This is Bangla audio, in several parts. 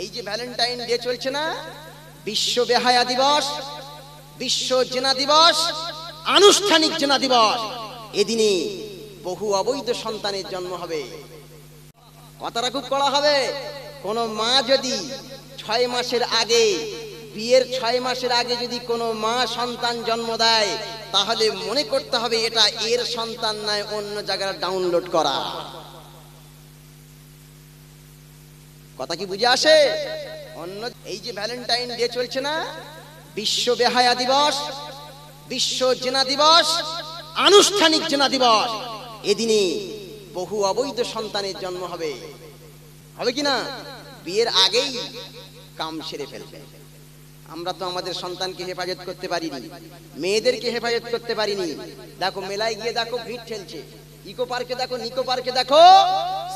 এই যে ভ্যালেন্টাইন ডে চলছে না, বিশ্ব বেহায়া দিবস, বিশ্ব জেনা দিবস, আনুষ্ঠানিক জেনা দিবস, এদিনে বহু অবৈধ সন্তানের জন্ম হবে। কথাটা খুব কড়া হবে। কোন মা যদি 6 মাসের আগে, বিয়ের 6 মাসের আগে যদি কোনো মা সন্তান জন্ম দেয়, তাহলে মনে করতে হবে এটা এর সন্তান নয়, অন্য জায়গায় ডাউনলোড করা। কথা কি বুঝে আসে? অন্য এই যে ভ্যালেন্টাইন ডে চলছে না, বিশ্ব বেহায়া দিবস, বিশ্ব জেনা দিবস, আনুষ্ঠানিক জেনা দিবস, এদিনে বহু অবৈধ সন্তানের জন্ম হবে। হবে কি না? বিয়ের আগেই কাম সেরে ফেলবে। আমরা তো আমাদের সন্তানকে হেফাজত করতে পারিনি, মেয়েদেরকে হেফাজত করতে পারিনি। দেখো মেলায় গিয়ে দেখো ভিড় ঠেলছে, ইকো পার্কে দেখো, নিকো পার্কে দেখো,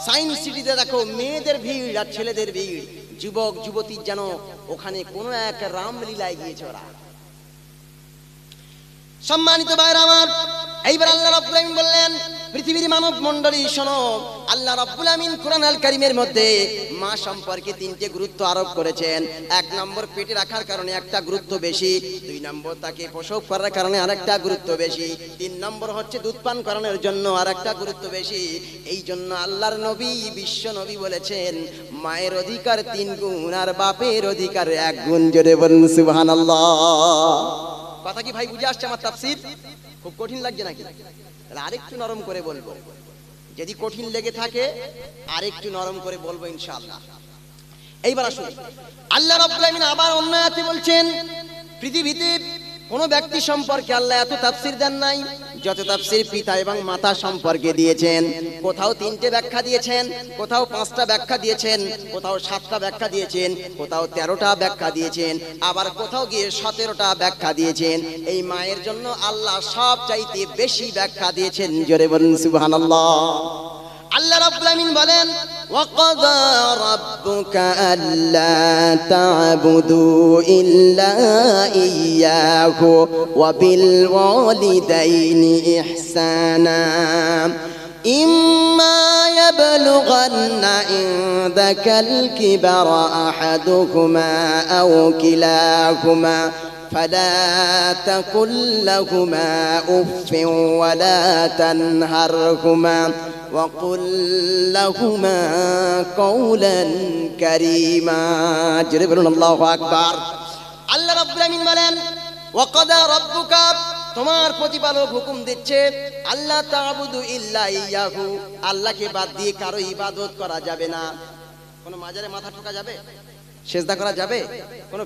সায়েন্স সিটিতে দেখো, মেয়েদের ভিড় আর ছেলেদের ভিড়, যুবক যুবতী যেন ওখানে কোনো এক রামলীলায় গিয়েছে ওরা। সম্মানিত ভাইরা আমার, এইবার আল্লাহ রাব্বুল আমিন বললেন, পৃথিবীর মানব মণ্ডলী শোনো, আল্লাহ রাব্বুল আমিন কোরআন আল কারীমের মধ্যে মা সম্পর্কে 3টে গুরুত্ব আরোপ করেছেন। 1 নম্বর পেটে রাখার কারণে একটা গুরুত্ব বেশি, 2 নম্বর তাকে প্রসব করার কারণে আরেকটা গুরুত্ব বেশি, 3 নম্বর হচ্ছে দুধ পান করানোর জন্য আরেকটা গুরুত্ব বেশি। এই জন্য আল্লাহর নবী, বিশ্ব নবী বলেছেন, মায়ের অধিকার 3 গুণ আর বাপের অধিকার 1 গুণ। জোরে বলুন সুবহানাল্লাহ। কথা কি ভাই বুঝে আসছে আমার তাফসীর? খুব কঠিন লাগছে নাকি? তাহলে আরেকটু নরম করে বলবো, যদি কঠিন লেগে থাকে আরেকটু নরম করে বলবো ইনশাআল্লাহ। এইবার আসুন, আল্লাহ রাব্বুল আমিন আবার অন্য আয়াতে বলছেন, পৃথিবীতে কোন ব্যক্তি সম্পর্কে আল্লাহ এত তাফসীর দেন নাই যত তাফসীর পিতা এবং মাতা সম্পর্কে দিয়েছেন। কোথাও 3টে ব্যাখ্যা দিয়েছেন, কোথাও 5টা ব্যাখ্যা দিয়েছেন, কোথাও 7টা ব্যাখ্যা দিয়েছেন, কোথাও 13টা ব্যাখ্যা দিয়েছেন, আবার কোথাও গিয়ে 17টা ব্যাখ্যা দিয়েছেন। এই মায়ের জন্য আল্লাহ সব চাইতে বেশি ব্যাখ্যা দিয়েছেন। জোরে বলুন সুবহানাল্লাহ। আল্লাহ রাব্বুল আমিন বলেন, وَقَضَى رَبُّكَ أَلَّا تَعْبُدُوا إِلَّا إِيَّاهُ وَبِالْوَالِدَيْنِ إِحْسَانًا إِمَّا يَبْلُغَنَّ عِندَكَ الْكِبَرَ أَحَدُهُمَا أَوْ كِلَاهُمَا فلا تقل لهما أف ولا تنهرهما وقل لهما قولا كريما। জোরে বলুন আল্লাহু আকবার। আল্লাহ রাব্বুল আমিন বলেন, ওয়াকাদা রাব্বুকা, তোমার প্রতিপালক হুকুম দিচ্ছে, আল্লাহ তা'বুদু ইল্লা ইয়াহু, আল্লাহকে বাদ দিয়ে কারো ইবাদত করা যাবে না। কোন মাজারে মাথা ঠোকা যাবে? সেজদা করা যাবে? কোন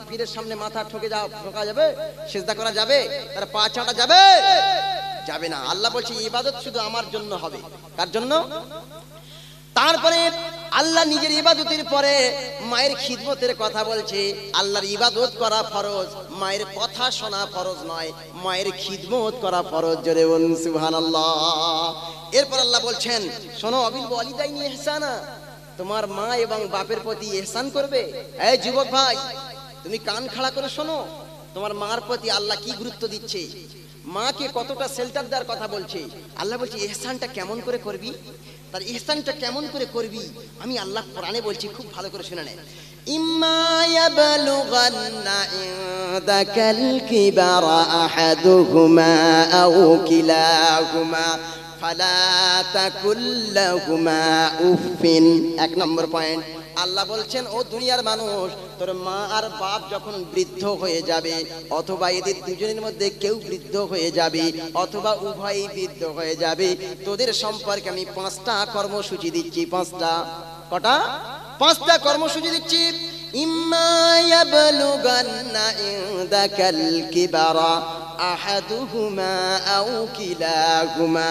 পীরের সামনে মাথা ঠোকা যাবে? সেজদা করা যাবে? তার পা চাটা যাবে? যাবে না। আল্লাহ বলছে ইবাদত শুধু আমার জন্য হবে। কার জন্য? তারপরে আল্লাহ নিজের ইবাদতের পরে মায়ের খিদমতের কথা বলছে। আল্লাহর ইবাদত করা ফরজ, মায়ের কথা শোনা ফরজ নয়, মায়ের খিদমত করা ফরজ। জোরে বলুন সুবহানাল্লাহ। এরপর আল্লাহ বলছেন, শোনো, অবিল ওয়ালিদাইনি ইহসানা, তোমার মা এবং বাপের প্রতি ইহসান করবে। এই যুবক ভাই, তুমি কান খাড়া করে শোনো, তোমার মার প্রতি আল্লাহ কি গুরুত্ব দিচ্ছে, মাকে কতটা শেল্টার দেওয়ার কথা বলছে। আল্লাহ বলছে ইহসানটা কেমন করে করবি, তার ইহসানটা কেমন করে করবি আমি আল্লাহ কোরআনে বলছি, খুব ভালো করে শুনে নেন। ইম্মা ইয়াবলুগান্না ইনদাকাল কিবারা আহাদুহুমা আও কিলাহুমা ফালা তাকুল লাহুমা উফিন। 1 নম্বর পয়েন্ট, আল্লাহ বলছেন, ও দুনিয়ার মানুষ, তোর মা আর বাপ যখন বৃদ্ধ হয়ে যাবে, অথবা এদের দুজনের মধ্যে কেউ বৃদ্ধ হয়ে যাবে, অথবা উভয়ই বৃদ্ধ হয়ে যাবে, তোদের সম্পর্কে আমি 5টা কর্মসূচি দিচ্ছি। 5টা কটা? 5টা কর্মসূচি দিচ্ছি। ইম্মা ইয়াবলুগান্না ইনদাকাল কিবারা আহাদুহুমা আও কিলাহুমা।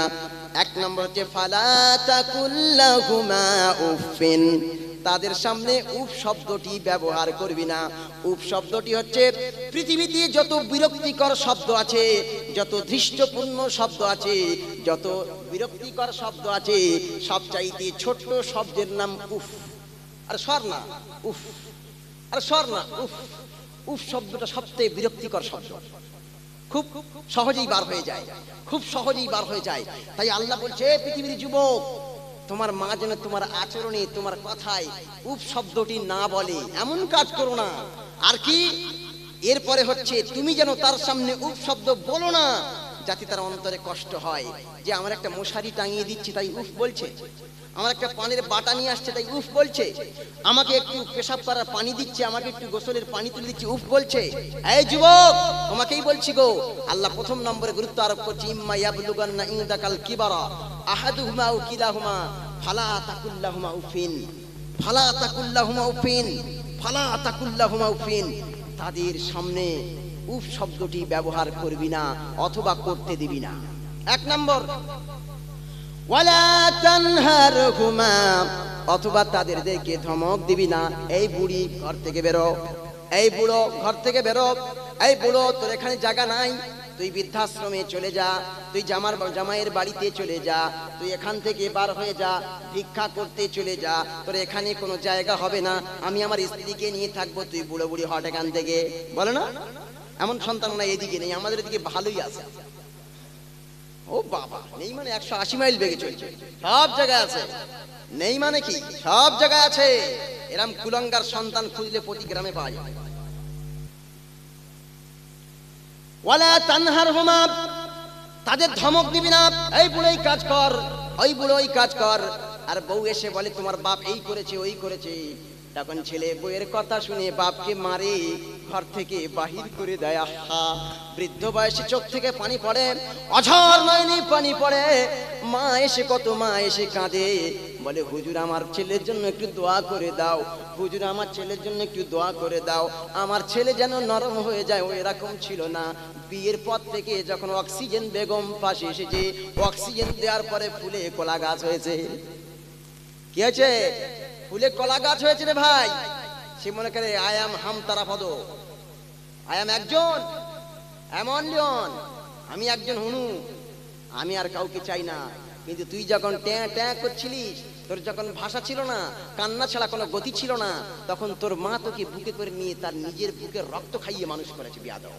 1 নম্বর হচ্ছে ফালা তাকুল লাহুমা উফিন, তাদের সামনে উফ শব্দটি ব্যবহার করবি না। উফ শব্দটি হচ্ছে পৃথিবীতে যত বিরক্তিকর শব্দ আছে, যত ধৃষ্টপূর্ণ শব্দ আছে, যত বিরক্তিকর শব্দ আছে, সবচাইতে ছোট্ট শব্দের নাম উফ। আর স্বর না উফ, আর স্বর না উফ। উফ শব্দটা সবচেয়ে বিরক্তিকর শব্দ, খুব সহজেই বার হয়ে যায়, খুব সহজেই বার হয়ে যায়। তাই আল্লাহ বলছে, পৃথিবীর যুবক, তোমার মা যেন তোমার আচরণে, তোমার কথায় উফ শব্দটি না বলে, এমন কাজ করো না। আর কি, এরপরে হচ্ছে তুমি যেন তার সামনে উফ শব্দ বলো না, যাতে তার অন্তরে কষ্ট হয় যে আমার একটা মশারি টাঙিয়ে দিচ্ছি তাই উফ বলছে, আমার একটা পানির বাটা নিয়ে আসছে তাই উফ বলছে, আমাকে একটু পেশাব করার পানি দিচ্ছে, আমাকে একটু গোসলের পানি তুলে দিচ্ছে, উফ বলছে। এই যুবক, তোমাকেই বলছি গো, আল্লাহ প্রথম নম্বরে গুরুত্ব আরোপ করছে, ইম্মা ইয়াবলুগান্না ইনদাকাল কিবারা আহাদুহুমা আও কিলাহুমা ফালা তাকুল্লাহুমা উফিন, ফালা তাকুল্লাহুমা উফিন, ফালা তাকুল্লাহুমা উফিন। তাদের সামনে উফ শব্দটি ব্যবহার করবি না অথবা করতে দিবি না। এক নম্বর, ওয়ালা তানহারহুমা, অথবা তাদেরকে ধমক দিবি না, এই বুড়ি ঘর থেকে বেরো, এই বুড়ো ঘর থেকে বেরো, এই বুড়ো তোর এখানে জায়গা নাই, তুই বৃদ্ধাশ্রমে চলে যা, তুই জামাইয়ের বাড়িতে চলে যা, তুই এখান থেকে বার হয়ে যা, ভিক্ষা করতে চলে যা, তোর এখানে কোনো জায়গা হবে না, আমি আমার স্ত্রীকে নিয়ে থাকবো, তুই বুড়ো বুড়ি হট এখান থেকে। বলে না, এমন সন্তান না এদিকে নেই, আমাদের এদিকে ভালোই আছে। ও বাবা, নেই মানে 180 মাইল বেগে চলছে, সব জায়গায় আছে। নেই মানে কি, সব জায়গায় আছে। এরম কুলঙ্গার সন্তান খুঁজলে প্রতি গ্রামে পাওয়া যায়। ওয়ালা তানহারহুমা, তাদের ধমক দিবি না, এই বুড়োই কাজ কর, ওই বুড়োই কাজ কর। আর বউ এসে বলে তোমার বাপ এই করেছে ওই করেছে, তখন ছেলে বউয়ের কথা শুনে বাপকে মারে, ঘর থেকে বাহির করে দেয়। আহা, বৃদ্ধ বয়সে চোখ থেকে পানি পড়ে, অঝর নয়নি পানি পড়ে। মা এসে মা এসে কাঁদে, বলে হুজুর আমার ছেলের জন্য একটু দোয়া করে দাও, হুজুর আমার ছেলের জন্য একটু দোয়া করে দাও, আমার ছেলে যেন নরম হয়ে যায়। ও এরকম ছিল না, বিয়ের পর থেকে যখন অক্সিজেন বেগম পাশে এসেছে, অক্সিজেন দেওয়ার পরে ফুলে কলা গাছ হয়েছে। কি হয়েছে? ফুলে কলা গাছ হয়েছে রে ভাই। সে মনে করে আই এম হাম তারাপদ, আই এম একজন এমন জন, আমি একজন হুনু, আমি আর কাউকে চাই না। কিন্তু তুই যখন ট্যাঁ ট্যাঁ করছিলিস, তোর যখন ভাষা ছিল না, কান্না ছাড়া কোনো গতি ছিল না, তখন তোর মা তোকে বুকে করে নিয়ে তার নিজের বুকের রক্ত খাইয়ে মানুষ করেছে। বিয়াদব।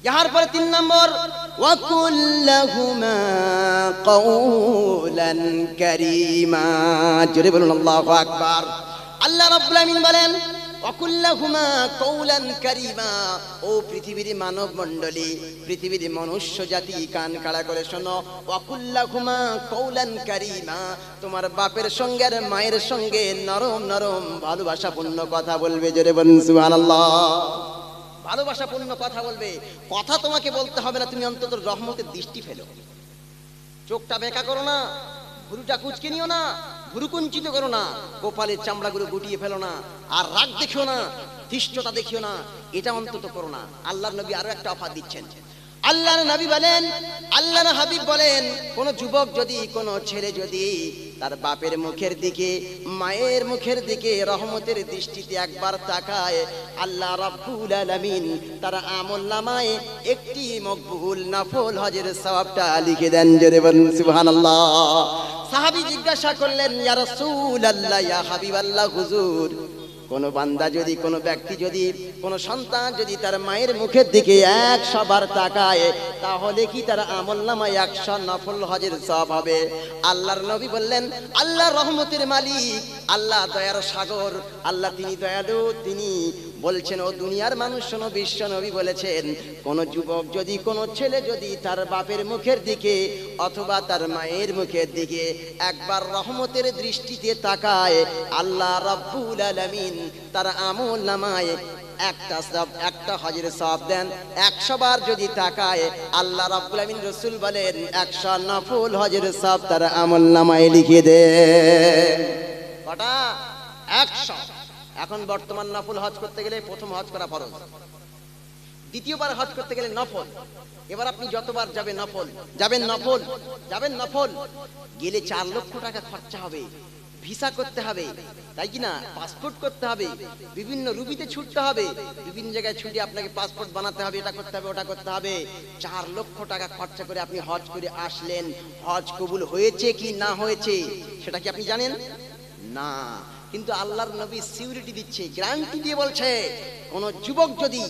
ইহার পরে 3 নম্বর, ওয়াকুল্লাহুমা কাওলান কারীমা। জোরে বলুন আল্লাহু আকবার। আল্লাহ রাব্বুল আমিন বলেন, ওয়াকুল্লাহুমা কাওলান কারীমা। ও পৃথিবীর মানব মণ্ডলী, পৃথিবীর মনুষ্য জাতি, কান খাড়া করে শোনো। ওয়াকুল্লাহুমা কাওলান কারীমা, তোমার বাপের সঙ্গে আর মায়ের সঙ্গে নরম নরম ভালোবাসাপূর্ণ কথা বলবে। জোরে বলুন সুবহানাল্লাহ। ভালোবাসাপূর্ণ কথা বলবে। কথা তোমাকে বলতে হবে না, তুমি অন্তত রহমতের দৃষ্টি ফেলো। চোখটা বেঁকা করো না, ভুরুটা কুঁচকে নিও না, ভুরু কুঞ্চিত করো না, কপালের চামড়াগুলো গুটিয়ে ফেলো না, আর রাগ দেখিও না, ধৃষ্টতা দেখিও না, এটা অন্তত করো না। আল্লাহর নবী আরো একটা অফার দিচ্ছেন। আল্লাহর নবী বলেন, আল্লাহর হাবিব বলেন, কোন যুবক যদি, কোন ছেলে যদি তার বাপের মুখের দিকে, মায়ের মুখের দিকে রহমতের দৃষ্টিতে একবার তাকায়, আল্লাহ রাব্বুল আলামিন তার আমলনামায় একটি মকবুল নফল হজের সওয়াবটা লিখে দেন। জোরে বলুন সুবহানাল্লাহ। সাহাবী জিজ্ঞাসা করলেন, ইয়া রাসূলুল্লাহ, ইয়া হাবিবাল্লাহ, হুজুর, কোন বান্দা যদি, কোন ব্যক্তি যদি, কোন সন্তান যদি তার মায়ের মুখের দিকে 100 বার তাকায়, তাহলে কি তার আমলনামায় 100 নফল হজের সওয়াব হবে? আল্লাহর নবী বললেন, আল্লাহ রহমতের মালিক, আল্লাহ দয়ার সাগর, আল্লাহ তিনি দয়ালু, তিনি বলছেন, ও দুনিয়ার মানুষ শোনো, বিশ্ব নবী বলেছেন, কোন যুবক যদি, কোন ছেলে যদি তার বাপের মুখের দিকে অথবা তার মায়ের মুখের দিকে একবার রহমতের দৃষ্টিতে তাকায়, আল্লাহ রাব্বুল আলামিন তার আমলনামায় একটা হজের সওয়াব দেন। 100 বার যদি তাকায়, আল্লাহ রাব্বুল আলামিন, রাসূল বলেন, 100 নফল হজের সওয়াব তার আমলনামায় লিখে দেন। কটা? 100। এখন বর্তমান নফল হজ করতে গেলে প্রথম হজ করা ফরজ, দ্বিতীয়বার হজ করতে গেলে নফল। এবার আপনি যতবার যাবেন নফল, যাবেন নফল, গেলে 4 লক্ষ টাকা খরচা হবে, ভিসা করতে হবে, তাই কি না, পাসপোর্ট করতে হবে, বিভিন্ন রুবিতে ছুটতে হবে, বিভিন্ন জায়গায় ছুটে আপনাকে পাসপোর্ট বানাতে হবে, এটা করতে হবে, ওটা করতে হবে। 4 লক্ষ টাকা খরচা করে আপনি হজ করে আসলেন, হজ কবুল হয়েছে কি না হয়েছে সেটা কি আপনি জানেন না? কিন্তু আল্লাহর নবী সিউরিটি দিচ্ছে, গ্যারান্টি দিয়ে বলছে, কোন যুবক যদি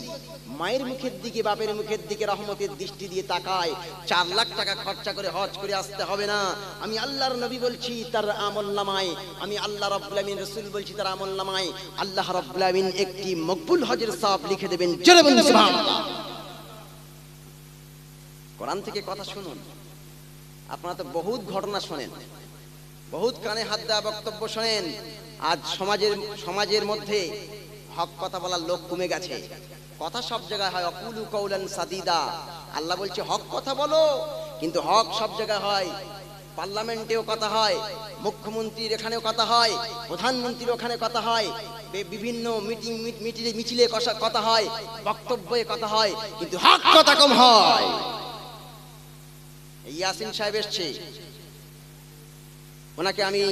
মায়ের মুখের দিকে বাপের মুখের দিকে রহমতের দৃষ্টি দিয়ে তাকায়, 4 লাখ টাকা খরচা করে হজ করে আসতে হবে না। আমি আল্লাহর নবী বলছি তার আমলনামায়, আমি আল্লাহ রাব্বুল আমিন রাসূল বলছি তার আমলনামায় আল্লাহ রাব্বুল আমিন একটি মকবুল হজের সওয়াব লিখে দেবেন। জোরে বলুন সুবহানাল্লাহ। কোরআন থেকে কথা শুনুন। আপনারা তো বহুত ঘটনা শোনেন, বহুত কানে হাত দেওয়া বক্তব্য শোনেন। আজ সমাজের মধ্যে হক কথা বলার লোক কমে গেছে। কথা সব জায়গায় হয়, অকুলু কওলান সাদিদা, আল্লাহ বলছে হক কথা বলো, কিন্তু হক সব জায়গায় হয়। পার্লামেন্টেও কথা হয়, মুখ্যমন্ত্রীর এখানেও কথা হয়, প্রধানমন্ত্রীর ওখানে কথা হয়, বিভিন্ন মিছিলে কথা হয়, বক্তব্যে কথা হয়, কিন্তু হক কথা কম হয়। ইয়াসিন সাহেব এসছে, ওনাকে আমি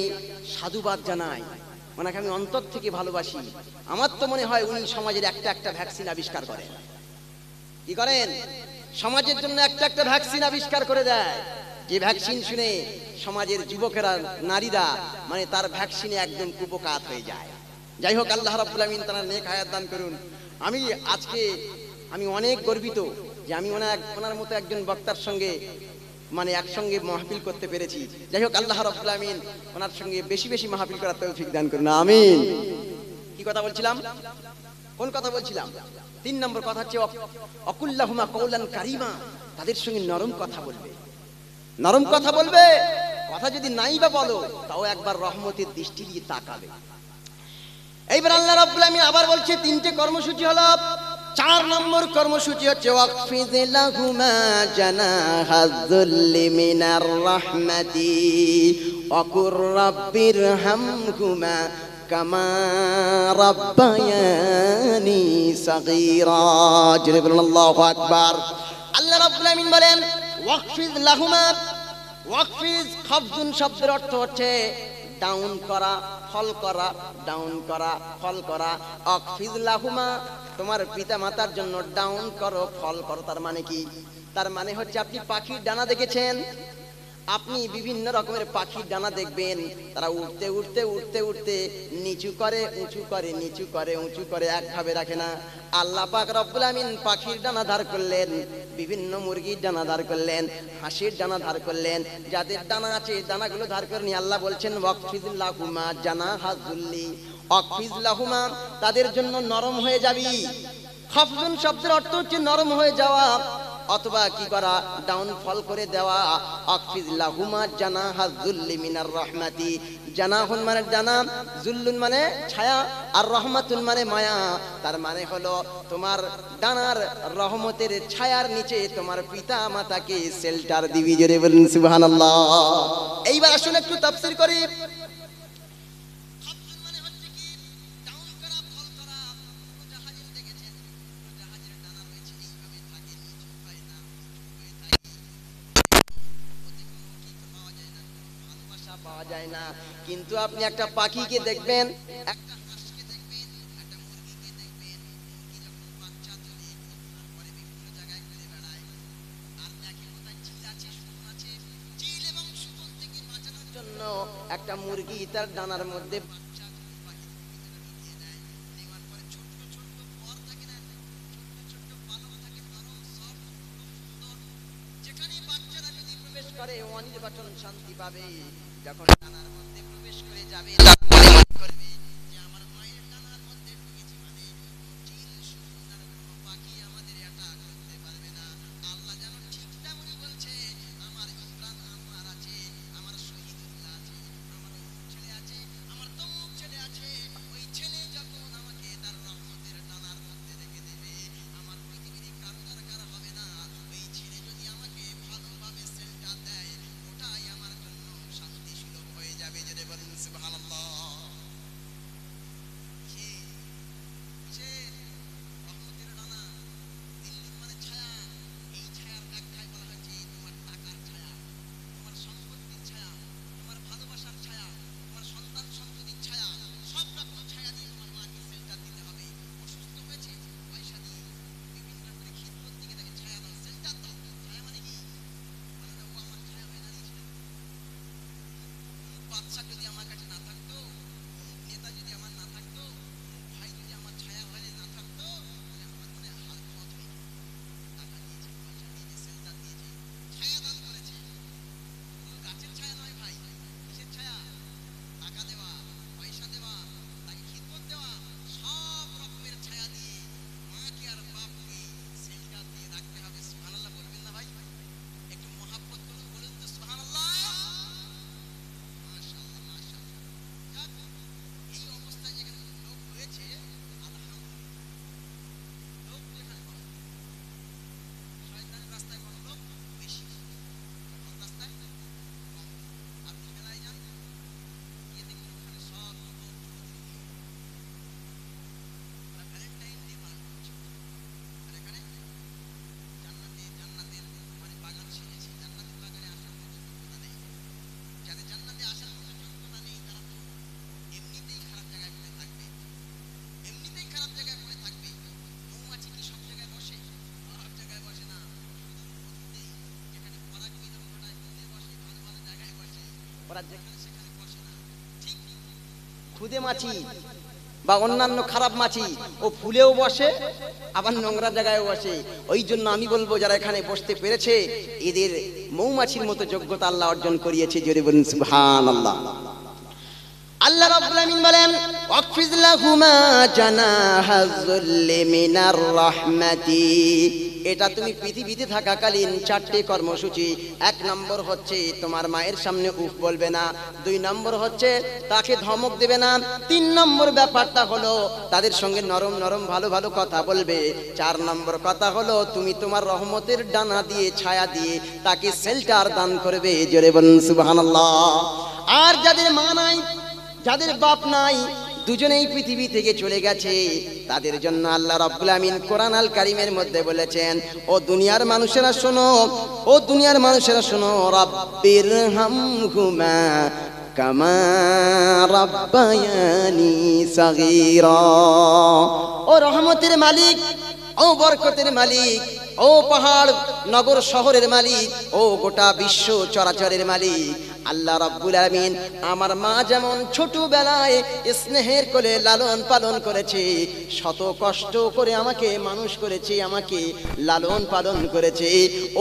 সাধুবাদ জানাই, ওনাকে আমি অন্তর থেকে ভালোবাসি। আমার তো মনে হয় উনি সমাজের একটা ভ্যাকসিন আবিষ্কার করেন। কি করেন? সমাজের জন্য একটা ভ্যাকসিন আবিষ্কার করে দেয়, যে ভ্যাকসিন শুনে সমাজের যুবকেরা, নারীরা মানে তার ভ্যাকসিনে একদম কুপকাত হয়ে যায়। যাই হোক, আল্লাহ রাব্বুল আমিন তার নেক হায়াত দান করুন। আমি অনেক গর্বিত যে আমি ওনার মতো একজন বক্তার সঙ্গে মানে একসঙ্গে মাহফিল করতে পেরেছি। যাই হোক, আল্লাহ রাব্বুল আমিন ওনার সঙ্গে বেশি বেশি মাহফিল করার তৌফিক দান করুন, আমিন। কি কথা বলছিলাম? কোন কথা বলছিলাম? 3 নম্বর কথা হচ্ছে অকুল্লাহুমা কওলান কারীমা, তাদের সঙ্গে নরম কথা বলবে। নরম কথা বলবে, কথা যদি নাই বা বলো তাও একবার রহমতের দৃষ্টি দিয়ে তাকাবে। এইবার আল্লাহ রাব্বুল আমিন আবার বলছে 3টে কর্মসূচি হলো। 4 নম্বর কর্মসূচি হচ্ছে ওয়াকফিজ লাহুমা জানাহাজ যুল্লি মিনার রাহমাতি ওয়াকুর রাব্বিরহামহুমা কামা রাব্বায়ানি সাগীরা। জোরে বলুন আল্লাহু আকবার। আল্লাহ রাব্বুল আমিন বলেন ওয়াকফিজ লাহুমা। ওয়াকফিজ খাফদুন শব্দের অর্থ হচ্ছে ডাউন করা, ফল করা, ডাউন করা, ফল করা। ওয়াকফিজ লাহুমা, তোমার পিতা মাতার জন্য ডাউন করো, ফল করো। তার মানে কি? তার মানে হচ্ছে আপনি পাখির ডানা দেখেছেন, আপনি বিভিন্ন রকমের পাখির ডানা দেখবেন, তারা উঠতে উঠতে উঠতে উঠতে নিচু করে উঁচু করে, নিচু করে উঁচু করে, একভাবে রাখে না। আল্লাহ পাক রব্বুল আমিন পাখির ডানা ধার করলেন, বিভিন্ন মুরগির ডানা ধার করলেন, হাঁসের ডানা ধার করলেন। যাদের ডানা আছে ডানাগুলো ধার করে নিয়ে আল্লাহ বলছেন ওয়াকফিজ লাহুমা জানাহাজ যুল্লি, ওয়াকফিজ লাহুমা, তাদের জন্য নরম হয়ে যাবি। খাফজুন শব্দের অর্থ হচ্ছে নরম হয়ে যাওয়া অথবা কি করা, ডাউন ফল করে দেওয়া। ওয়াকফিজ লাহুমা জানাহাজ যুল্লি মিনার রাহমাতি। জানাহুন মানে ডানা, যুল্লুন মানে ছায়া, আর রহমাতুন মানে মায়া। তার মানে হলো তোমার ডানার রহমতের ছায়ার নিচে তোমার পিতা মাতাকে শেল্টার দিবি। জোরে বলুন সুবহানাল্লাহ। এইবার আসুন একটু তাফসীর করি। পাওয়া যায় না, কিন্তু আপনি একটা পাখিকে দেখবেন, একটা হাঁসকে দেখবেন, একটা মুরগিকে দেখবেন, মুরগি যখন বাচ্চা তোলে তারপরে বিভিন্ন জায়গায় ঘুরে বেড়ায়, আর দেখে কোথায় চিল আছে, শকুন আছে। চিল এবং শকুন থেকে বাঁচানোর জন্য একটা মুরগি তার ডানার মধ্যে বাচ্চা পাখির ভিতরে ঢুকিয়ে দেয়। নেওয়ার পরে ছোট্ট ছোট্ট পর থাকে না, ছোট্ট ছোট্ট পালক থাকে, নরম সফট, খুব সুন্দর, যেখানে বাচ্চারা যদি প্রবেশ করে অনির্বাচন শান্তি পাবে। যখন ডানার মধ্যে প্রবেশ করে যাবে তারপরে মনে করবে যে আমার মায়ের ডানার মধ্যে ঢুকেছি, মানে চিল শকুন আর কোনো পাখি আমাদের অ্যাটাক করতে পারবে না। আল্লাহ যেন ঠিক তেমনই বলছে, আমার ইমরান আনোয়ার আছে, আমার শহীদুল্লাহ আছে, আমার অমুক ছেলে আছে, আমার তমুক ছেলে আছে। ওই ছেলে যখন আমাকে তার রহমতের ডানার মধ্যে রেখে দেবে, আমার পৃথিবীর কারো দরকার হবে না। ওই ছেলে যদি আমাকে ভালোভাবে শেল্টার দেয়, ওটাই আমার জন্য শান্তি সুলভ হয়ে যাবে। জোরে বলুন সুবহানাল্লাহ। রহমতের ডানা, দিল্লুন মানে ছায়া। এই ছায়ার ব্যাখ্যায় বলা হয়েছে তোমার টাকার ছায়া, তোমার সম্পত্তির ছায়া, তোমার ভালোবাসার ছায়া, তোমার সন্তান সন্ততির ছায়া, সব রকম ছায়া দিয়ে তোমার মাকে শেল্টার দিতে হবে। অসুস্থ হয়েছে, পয়সা দিয়ে বিভিন্ন করে খিদমত দিকে তাকে ছায়া দাও, শেল্টার দাও। ছায়া মানে কি? মানে ও আমার ছায়া হয়ে দাঁড়িয়েছিল। বাদশা যদি আমার কাছে না থাকতো, নেতা যদি আমার না থাকতো, ভাই যদি আমার ছায়া হয়ে না থাকতো, তাহলে আমার মনে হাল পথ খুদে মাছি বা অন্যান্য খারাপ মাছি ও ফুলেও বসে আবার নোংরা জায়গায় বসে। ওই জন্য আমি বলবো যারা এখানে বসতে পেরেছে এদের মৌমাছির মতো যোগ্যতা আল্লাহ অর্জন করিয়েছে। জোরে বলুন সুবহানাল্লাহ। আল্লাহ রাব্বুল আমিন বলেন ওয়াকফিজ লাহুমা জানাহাযুল্লি মিনার রাহমাতি। এটা তুমি পৃথিবীতে থাকাকালীন 4টে কর্মসূচি। 1 নম্বর হচ্ছে তোমার মায়ের সামনে উফ বলবে না। 2 নম্বর হচ্ছে তাকে ধমক দেবে না। 3 নম্বর ব্যাপারটা হলো তাদের সঙ্গে নরম নরম ভালো ভালো কথা বলবে। 4 নম্বর কথা হলো তুমি তোমার রহমতের ডানা দিয়ে ছায়া দিয়ে তাকে শেল্টার দান করবে। জোরে বলুন সুবহানাল্লাহ। আর যাদের মা নাই, যাদের বাপ নাই, দুজনেই পৃথিবী থেকে চলে গেছে, তাদের জন্য আল্লাহ রাব্বুল আমিন কোরআন আল কারীমের মধ্যে বলেছেন ও দুনিয়ার মানুষেরা শোনো, ও দুনিয়ার মানুষেরা শোনো, রাব্বিরহামহুমা কামা রাব্বায়ানি সাগীরা। ও রহমতের মালিক, ও বরকতের মালিক, ও পাহাড় নগর শহরের মালিক, ও গোটা বিশ্ব চরাচরের মালিক আল্লাহ রাব্বুল আমিন আমার মা যেমন ছোটবেলায় স্নেহের কোলে লালন পালন করেছে, শত কষ্ট করে আমাকে মানুষ করেছে, আমাকে লালন পালন করেছে,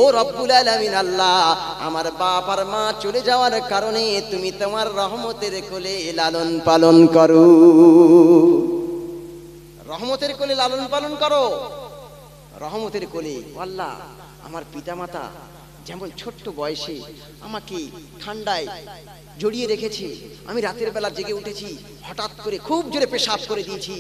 ও রব্বুল আলামিন আল্লাহ আমার বাপ আর মা চলে যাওয়ার কারণে তুমি তোমার রহমতের কোলে লালন পালন করো। রহমতের কোলে লালন পালন করো, রহমতের কোলে। আল্লাহ আমার পিতামাতা যেমন ছোট্ট বয়সে আমাকে ঠান্ডায় জড়িয়ে রেখেছে, আমি রাতের বেলা জেগে উঠেছি, হঠাৎ করে খুব জোরে পেশাব করে দিয়েছি,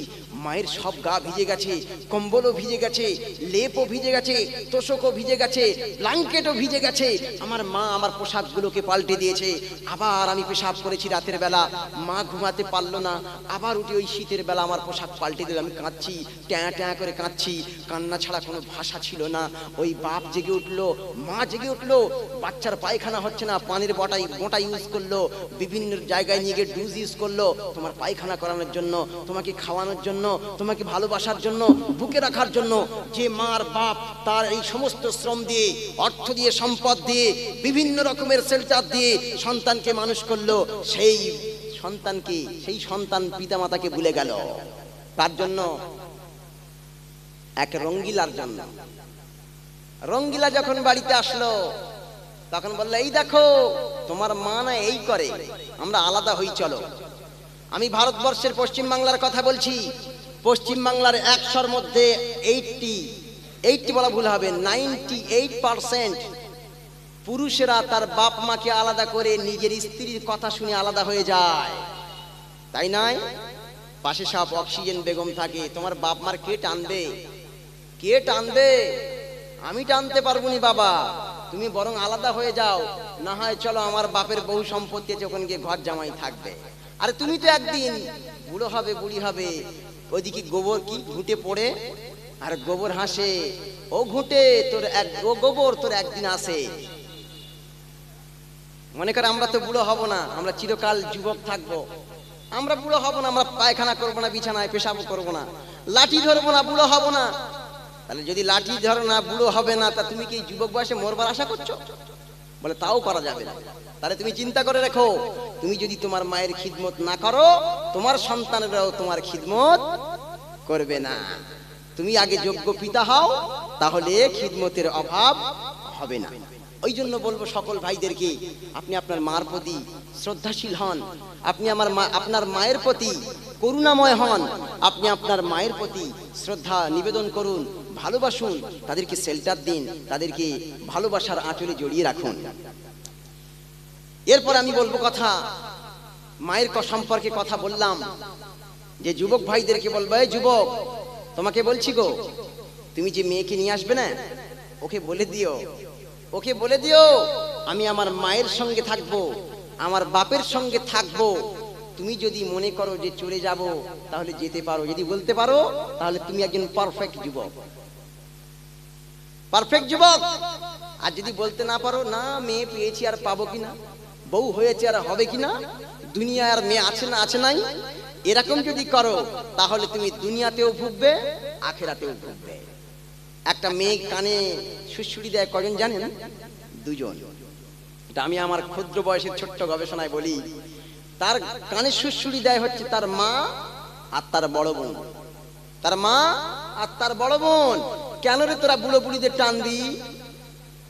মায়ের সব গা ভিজে গেছে, কম্বলও ভিজে গেছে, লেপও ভিজে গেছে, তোষকও ভিজে গেছে, ব্ল্যাঙ্কেটও ভিজে গেছে। আমার মা আমার পোশাকগুলোকে পাল্টে দিয়েছে। আবার আমি পেশাব করেছি রাতের বেলা, মা ঘুমাতে পারলো না, আবার উঠে ওই শীতের বেলা আমার পোশাক পাল্টে দিল। আমি কাঁদছি, ট্যাঁ ট্যাঁ করে কাঁদছি, কান্না ছাড়া কোনো ভাষা ছিল না। ওই বাপ জেগে উঠলো, মা জেগে উঠলো, বাচ্চার পায়খানা হচ্ছে না, পানির বোঁটা ইউজ করলো, বিভিন্ন জায়গায় নিয়ে গিয়ে ডুজ ইউজ করলো তোমার পায়খানা করানোর জন্য, তোমাকে খাওয়ানোর জন্য, তোমাকে ভালোবাসার জন্য, বুকে রাখার জন্য। যে মার বাপ তার এই সমস্ত শ্রম দিয়ে, অর্থ দিয়ে, সম্পদ দিয়ে, বিভিন্ন রকমের শেল্টার দিয়ে সন্তানকে মানুষ করলো, সেই সন্তানকে, সেই সন্তান পিতামাতাকে ভুলে গেল। তার জন্য এক রঙ্গিলার জন্য, রঙ্গিলা যখন বাড়িতে আসলো তখন বললো এই দেখো তোমার মা না এই করে, আমরা আলাদা হই চলো। আমি ভারতবর্ষের পশ্চিম বাংলার কথা বলছি। পশ্চিম বাংলার 100-র মধ্যে 80 বলা ভুল হবে, 98% পুরুষেরা তার বাপ মাকে আলাদা করে নিজের স্ত্রীর কথা শুনে আলাদা হয়ে যায়, তাই নয়? পাশে সব অক্সিজেন বেগম থাকে, তোমার বাপ মার কে টানবে? কে টানবে? আমি টানতে পারবো নি বাবা, তুমি বরং আলাদা হয়ে যাও, না হয় চলো আমার বাপের বহু সম্পত্তি যখন গিয়ে ঘর জামাই থাকবে। আরে তুমি তো একদিন বুড়ো হবে, বুড়ি হবে, ওইদিকে গোবর কি ঘুঁটে পড়ে, আর গোবর হাসে, ও ঘুঁটে তোর গোবর তোর একদিন আসে। মনে করে আমরা তো বুড়ো হব না, আমরা চিরকাল যুবক থাকবো, আমরা বুড়ো হব না, আমরা পায়খানা করবো না, বিছানায় পেশাব করবো না, লাঠি ধরবো না, বুড়ো হব না। তাহলে যদি লাঠি ধরো না, বুড়ো হবে না, তা তুমি কি যুবক বয়সে মরবার আশা করছো? বলে তাও করা যাবে না। তাহলে তুমি চিন্তা করে রাখো, তুমি যদি তোমার মায়ের খিদমত না করো, তোমার সন্তানরাও তোমার খিদমত করবে না। তুমি আগে যোগ্য পিতা হও, তাহলে খিদমতের অভাব হবে না। ওই জন্য বলবো সকল ভাইদেরকে, আপনি আপনার মার প্রতি শ্রদ্ধাশীল হন, আপনি আপনার মায়ের প্রতি করুণাময় হন, আপনি আপনার মায়ের প্রতি শ্রদ্ধা নিবেদন করুন, ভালোবাসুন, তাদেরকে শেল্টার দিন, তাদেরকে ভালোবাসার আঁচলে জড়িয়ে রাখুন। এরপর আমি বলবো কথা, মায়ের সম্পর্কে কথা বললাম, যে যুবক ভাইদেরকে বলবো, এই যুবক তোমাকে বলছি গো, তুমি যে মেয়েকে নিয়ে আসবে না, ওকে বলে দিও আমি আমার মায়ের সঙ্গে থাকবো, আমার বাপের সঙ্গে থাকবো। তুমি যদি মনে করো যে চলে যাব, তাহলে যেতে পারো, যদি বলতে পারো তাহলে তুমি একজন পারফেক্ট যুবক, পারফেক্ট যুবক। আর যদি বলতে না পারো, না মেয়ে পেয়েছি আর পাবো কিনা, বউ হয়েছে আর হবে কিনা, দুনিয়ায় আর মেয়ে আছে না আছে নাই, এরকম যদি করো তাহলে তুমি দুনিয়াতেও ভুগবে, আখেরাতেও ভুগবে। একটা মেয়ে কানে সুড়সুড়ি দেয় কজন জানেন? 2জন। এটা আমি আমার ক্ষুদ্র বয়সের ছোট্ট গবেষণায় বলি। তার কানে সুড়সুড়ি দেয় হচ্ছে তার মা আর তার বড় বোন। তার মা আর তার বড় বোন। কেন রে তোরা বুড়ো বুড়িদের টানবি?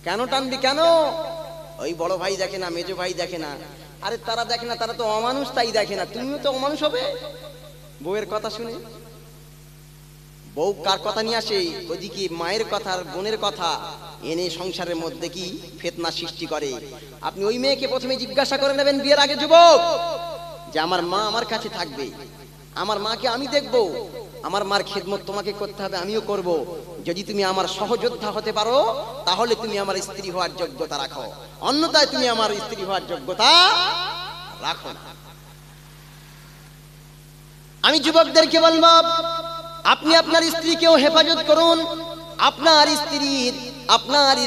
কেন টানবি? কেন? ওই বড় ভাই দেখে না, মেজো ভাই দেখে না। আরে তারা দেখে না, তারা তো অমানুষ, তাই দেখে না। তুমিও তো অমানুষ হবে বউয়ের কথা শুনে। বউ কার কথা নিয়ে আসে? ওদিকে মায়ের কথা আর বোনের কথা এনে সংসারের মধ্যে কি ফিতনা সৃষ্টি করে। আপনি ওই মেয়েকে প্রথমে জিজ্ঞাসা করে নেবেন বিয়ের আগে যুবক, যে আমার মা আমার কাছে থাকবে, আমার মাকে আমি দেখব, আমার মার খেদমত তোমাকে করতে হবে, আমিও করব। যদি তুমি আমার সহযোদ্ধা হতে পারো তাহলে তুমি আমার স্ত্রী হওয়ার যোগ্যতা রাখো, অন্যথায় তুমি আমার স্ত্রী হওয়ার যোগ্যতা রাখো না। আমি যুবকদেরকে বলবো, আপনি আপনার স্ত্রীকেও হেফাজত করুন। আপনার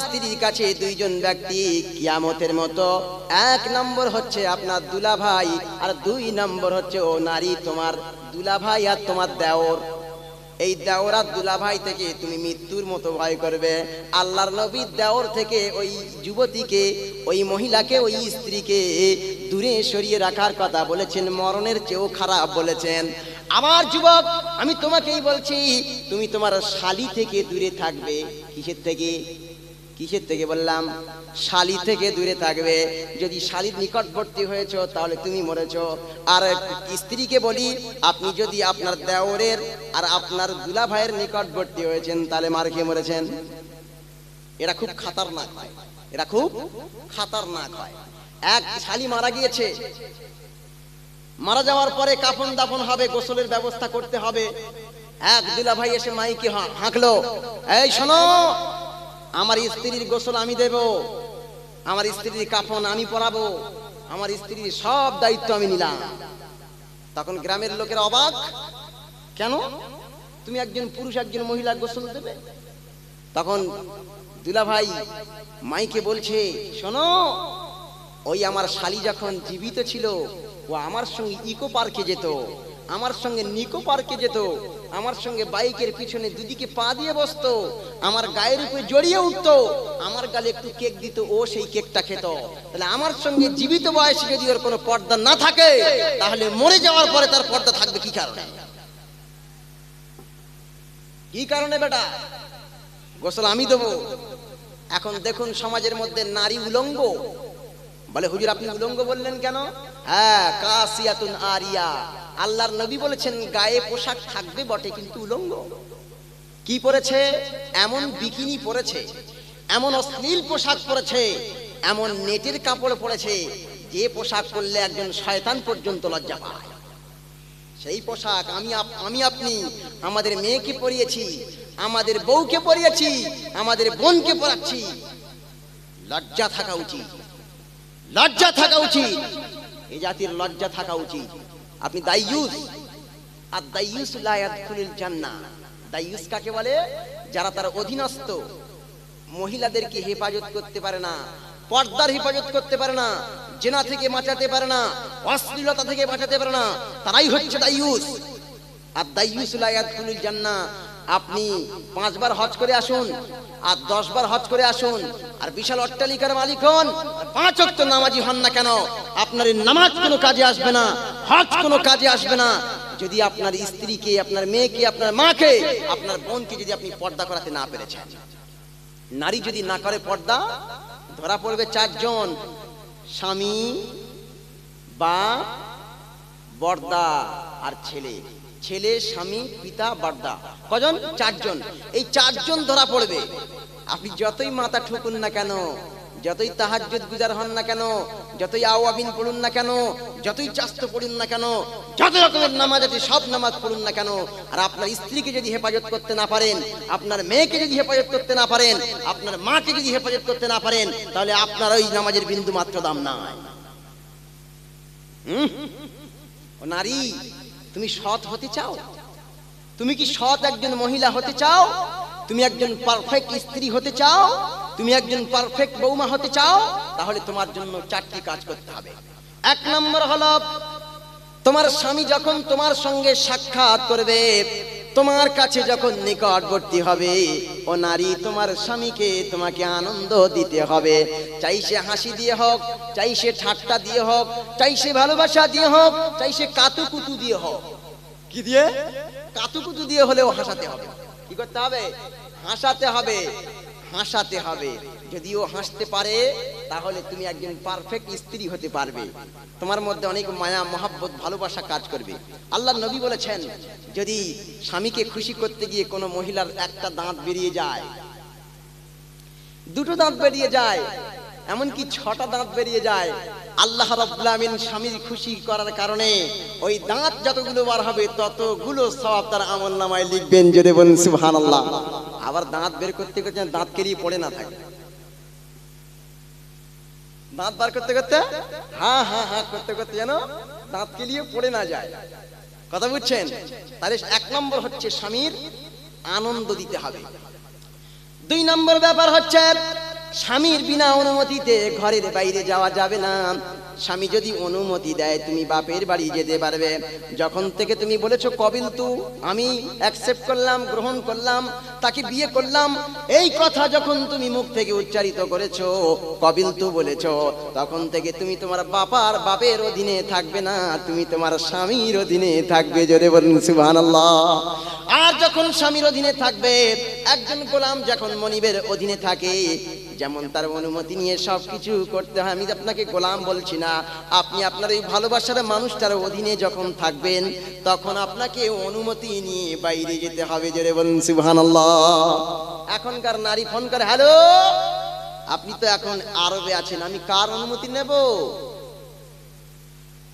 স্ত্রীর কাছে দুইজন ব্যক্তি কিয়ামতের মতো, এক নম্বর হচ্ছে আপনার দুলাভাই, আর দুই নম্বর হচ্ছে ও নারী তোমার দুলাভাই আর তোমার দেওর। এই দেওর আর দুলাভাই থেকে তুমি মৃত্যুর মতো ভয় করবে। আল্লাহর নবী দেওর থেকে ওই যুবতীকে, ওই মহিলাকে, ওই স্ত্রীকে দূরে সরিয়ে রাখার কথা বলেছেন, মরণের চেয়েও খারাপ বলেছেন। আমার যুবক, আমি তোমাকেই বলছি, তুমি তোমার শালী থেকে দূরে থাকবে। কিসের থেকে বললাম? শালী থেকে দূরে থাকবে। যদি শালীর নিকটবর্তী হয়েছ তাহলে তুমি মরেছ। আর স্ত্রীকে বলি, আপনি যদি আপনার দেওরের আর আপনার দুলা ভাইয়ের নিকটবর্তী হয়েছেন তাহলে মার খেয়ে মরেছেন। এরা খুব খাতারনাক হয়, এরা খুব খাতারনাক হয়। এক শালী মারা গিয়েছে, মারা যাওয়ার পরে কাফন দাফন হবে, গোসলের ব্যবস্থা করতে হবে। এক দুলা ভাই এসে মাইকে হাঁকলো, এই শোনো, আমার স্ত্রীর গোসল আমি দেব, আমার স্ত্রীর কাফন আমি পরাবো, আমার স্ত্রীর সব দায়িত্ব আমি নিলাম। তখন গ্রামের লোকেরা অবাক, কেন তুমি একজন পুরুষ একজন মহিলা গোসল দেবে? তখন দুলা ভাই মাইকে বলছে, শোনো, ওই আমার শালী যখন জীবিত ছিল ও আমার সঙ্গে ইকো পার্কে যেত, আমার সঙ্গে নিকো পার্কে যেত, আমার সঙ্গে বাইকের পিছনে দুদিকে পা দিয়ে বসতো, আমার গায়ের উপরে জড়িয়ে উঠতো, আমার গালে একটু কেক দিত, ও সেই কেকটা খেত। তাহলে আমার সঙ্গে জীবিত বয়সে যদি ওর কোনো পর্দা না থাকে তাহলে মরে যাওয়ার পরে তার পর্দা থাকবে কি কারণে? কি কারণে বেটা? গোসল আমি দেবো। এখন দেখুন সমাজের মধ্যে নারী উলঙ্গ। বলে হুজুর আপনি উলঙ্গ বললেন কেন? হ্যাঁ, কাসিয়াতুন আরিয়া। আল্লাহর নবী বলেছেন গায়ে পোশাক থাকবে বটে কিন্তু উলঙ্গ। কি পরেছে? এমন বিকিনি পরেছে, এমন অশ্লীল পোশাক পরেছে, এমন নেটের কাপড় পরেছে যে পোশাক পরলে একজন শয়তান পর্যন্ত লজ্জা পায়। সেই পোশাক আমি আপনি আমাদের মেয়েকে পরিয়েছি, আমাদের বউকে পরিয়েছি, আমাদের বোনকে পরাচ্ছি। লজ্জা থাকা উচিত, লজ্জা থাকা উচিত, এই জাতির লজ্জা থাকা উচিত। আপনি দাইয়ুস, আর দাইয়ুস লা ইয়াদখুলুল জান্নাহ। দাইয়ুস কাকে বলে? যারা তার অধীনস্থ মহিলাদেরকে হেফাজত করতে পারে না, পর্দার হেফাজত করতে পারে না, জিনা থেকে বাঁচাতে পারে না, অশ্লীলতা থেকে বাঁচাতে পারে না, তারাই হচ্ছে দাইয়ুস। আর দাইয়ুস লা ইয়াদখুলুল জান্নাহ। আপনি 5 বার হজ করে আসুন আর 10 বার হজ করে আসুন আর বিশাল অট্টালিকার মালিক হন, 5 ওয়াক্ত নামাজি হন না কেন, আপনার নামাজ কোনো কাজে আসবে না, হজ কোনো কাজে আসবে না, যদি আপনার স্ত্রীকে, আপনার মেয়েকে, আপনার মাকে, আপনার বোনকে যদি আপনি পর্দা করাতে না পেরেছেন। নারী যদি না করে পর্দা, ধরা পড়বে 4 জন, স্বামী, বাপ, বর্দা আর ছেলে। ছেলে, স্বামী, পিতা, বর্দা। কজন? 4 জন। এই 4 জন ধরা পড়বে। আপনি যতই মাথা ঠুকুন না কেন, যতই তাহাজ্জুদ গুজার হন না কেন, যতই আওয়াবিন পড়ুন না কেন, যতই চাস্ত পড়ুন না কেন, যত রকমের নামাজ আছে সব নামাজ পড়ুন না কেন, আর আপনার স্ত্রীকে যদি হেফাজত করতে না পারেন, আপনার মেয়েকে যদি হেফাজত করতে না পারেন, আপনার মাকে যদি হেফাজত করতে না পারেন, তাহলে আপনার ওই নামাজের বিন্দু মাত্র দাম নাই। ও নারী, তুমি সৎ হতে চাও? তুমি কি সৎ একজন মহিলা হতে চাও? তুমি একজন পারফেক্ট স্ত্রী হতে চাও? তুমি একজন পারফেক্ট বৌমা হতে চাও? তাহলে তোমার জন্য 4টি কাজ করতে হবে। 1 নম্বর হলো, তোমার স্বামী যখন তোমার সঙ্গে সাক্ষাৎ করবে তোমার কাছে যখন নিকটবর্তী হবে ও নারী, তোমার স্বামীকে তোমাকে আনন্দ দিতে হবে। চাই সে হাসি দিয়ে হোক, চাই সে ঠাট্টা দিয়ে হোক, চাই সে ভালোবাসা দিয়ে হোক, চাই সে কাতুকুতু দিয়ে হোক। কি দিয়ে? কাতুকুতু দিয়ে হলেও হাসাতে হবে। কি করতে হবে? হাসাতে হবে, হাসাতে হবে। যদি ও হাসতে পারে তাহলে তুমি একজন পারফেক্ট স্ত্রী হতে পারবে। তোমার মধ্যে অনেক মায়া, মহাব্বত, ভালোবাসা কাজ করবে। আল্লাহর নবী বলেছেন, যদি স্বামীকে খুশি করতে গিয়ে কোনো মহিলার একটা দাঁত বেরিয়ে যায়, দুটো দাঁত বেরিয়ে যায়, এমনকি 6টা দাঁত বেরিয়ে যায়, আল্লাহ রাব্বুল আমিন স্বামীর খুশি করার কারণে ওই দাঁত যতগুলো বার হবে ততগুলো সওয়াব তার আমলনামায় লিখবেন। জোরে বলুন সুবহানাল্লাহ। আবার দাঁত বের করতে করতে দাঁত কেলিয়ে পড়ে না থাকে। দাঁত বার করতে করতে হ্যাঁ হ্যাঁ হ্যাঁ করতে করতে যেন দাঁত কেলিয়ে পড়ে না যায়। কথা বুঝছেন? তাহলে 1 নম্বর হচ্ছে স্বামীর আনন্দ দিতে হবে। 2 নম্বর ব্যাপার হচ্ছে স্বামীর বিনা অনুমতিতে ঘরের বাইরে যাওয়া যাবে না। স্বামী যদি অনুমতি দেয় তুমি বাপের বাড়ি যেতে পারবে। যখন থেকে তুমি বলেছো কবিলতু, আমি অ্যাকসেপ্ট করলাম, গ্রহণ করলাম, তাকে বিয়ে করলাম, এই কথা যখন তুমি মুখ থেকে উচ্চারিত করেছো, কবিলতু বলেছো, তখন থেকে তুমি তোমার বাপের অধীনে থাকবে না, তুমি তোমার স্বামীর অধীনে থাকবে। জোরে বলুন সুবহানাল্লাহ। আর যখন স্বামীর অধীনে থাকবে, একজন গোলাম যখন মনিবের অধীনে থাকে, যেমন তার অনুমতি নিয়ে সবকিছু করতে হয়। আমি আপনাকে গোলাম বলছি না, আপনি আপনার এই ভালোবাসার মানুষটার অধীনে যখন থাকবেন তখন আপনাকে অনুমতি নিয়ে বাইরে যেতে হবে। জোরে বলুন সুবহানাল্লাহ। এখনকার নারী ফোন করে, হ্যালো, আপনি তো এখন আরবে আছেন, আমি কার অনুমতি নেব?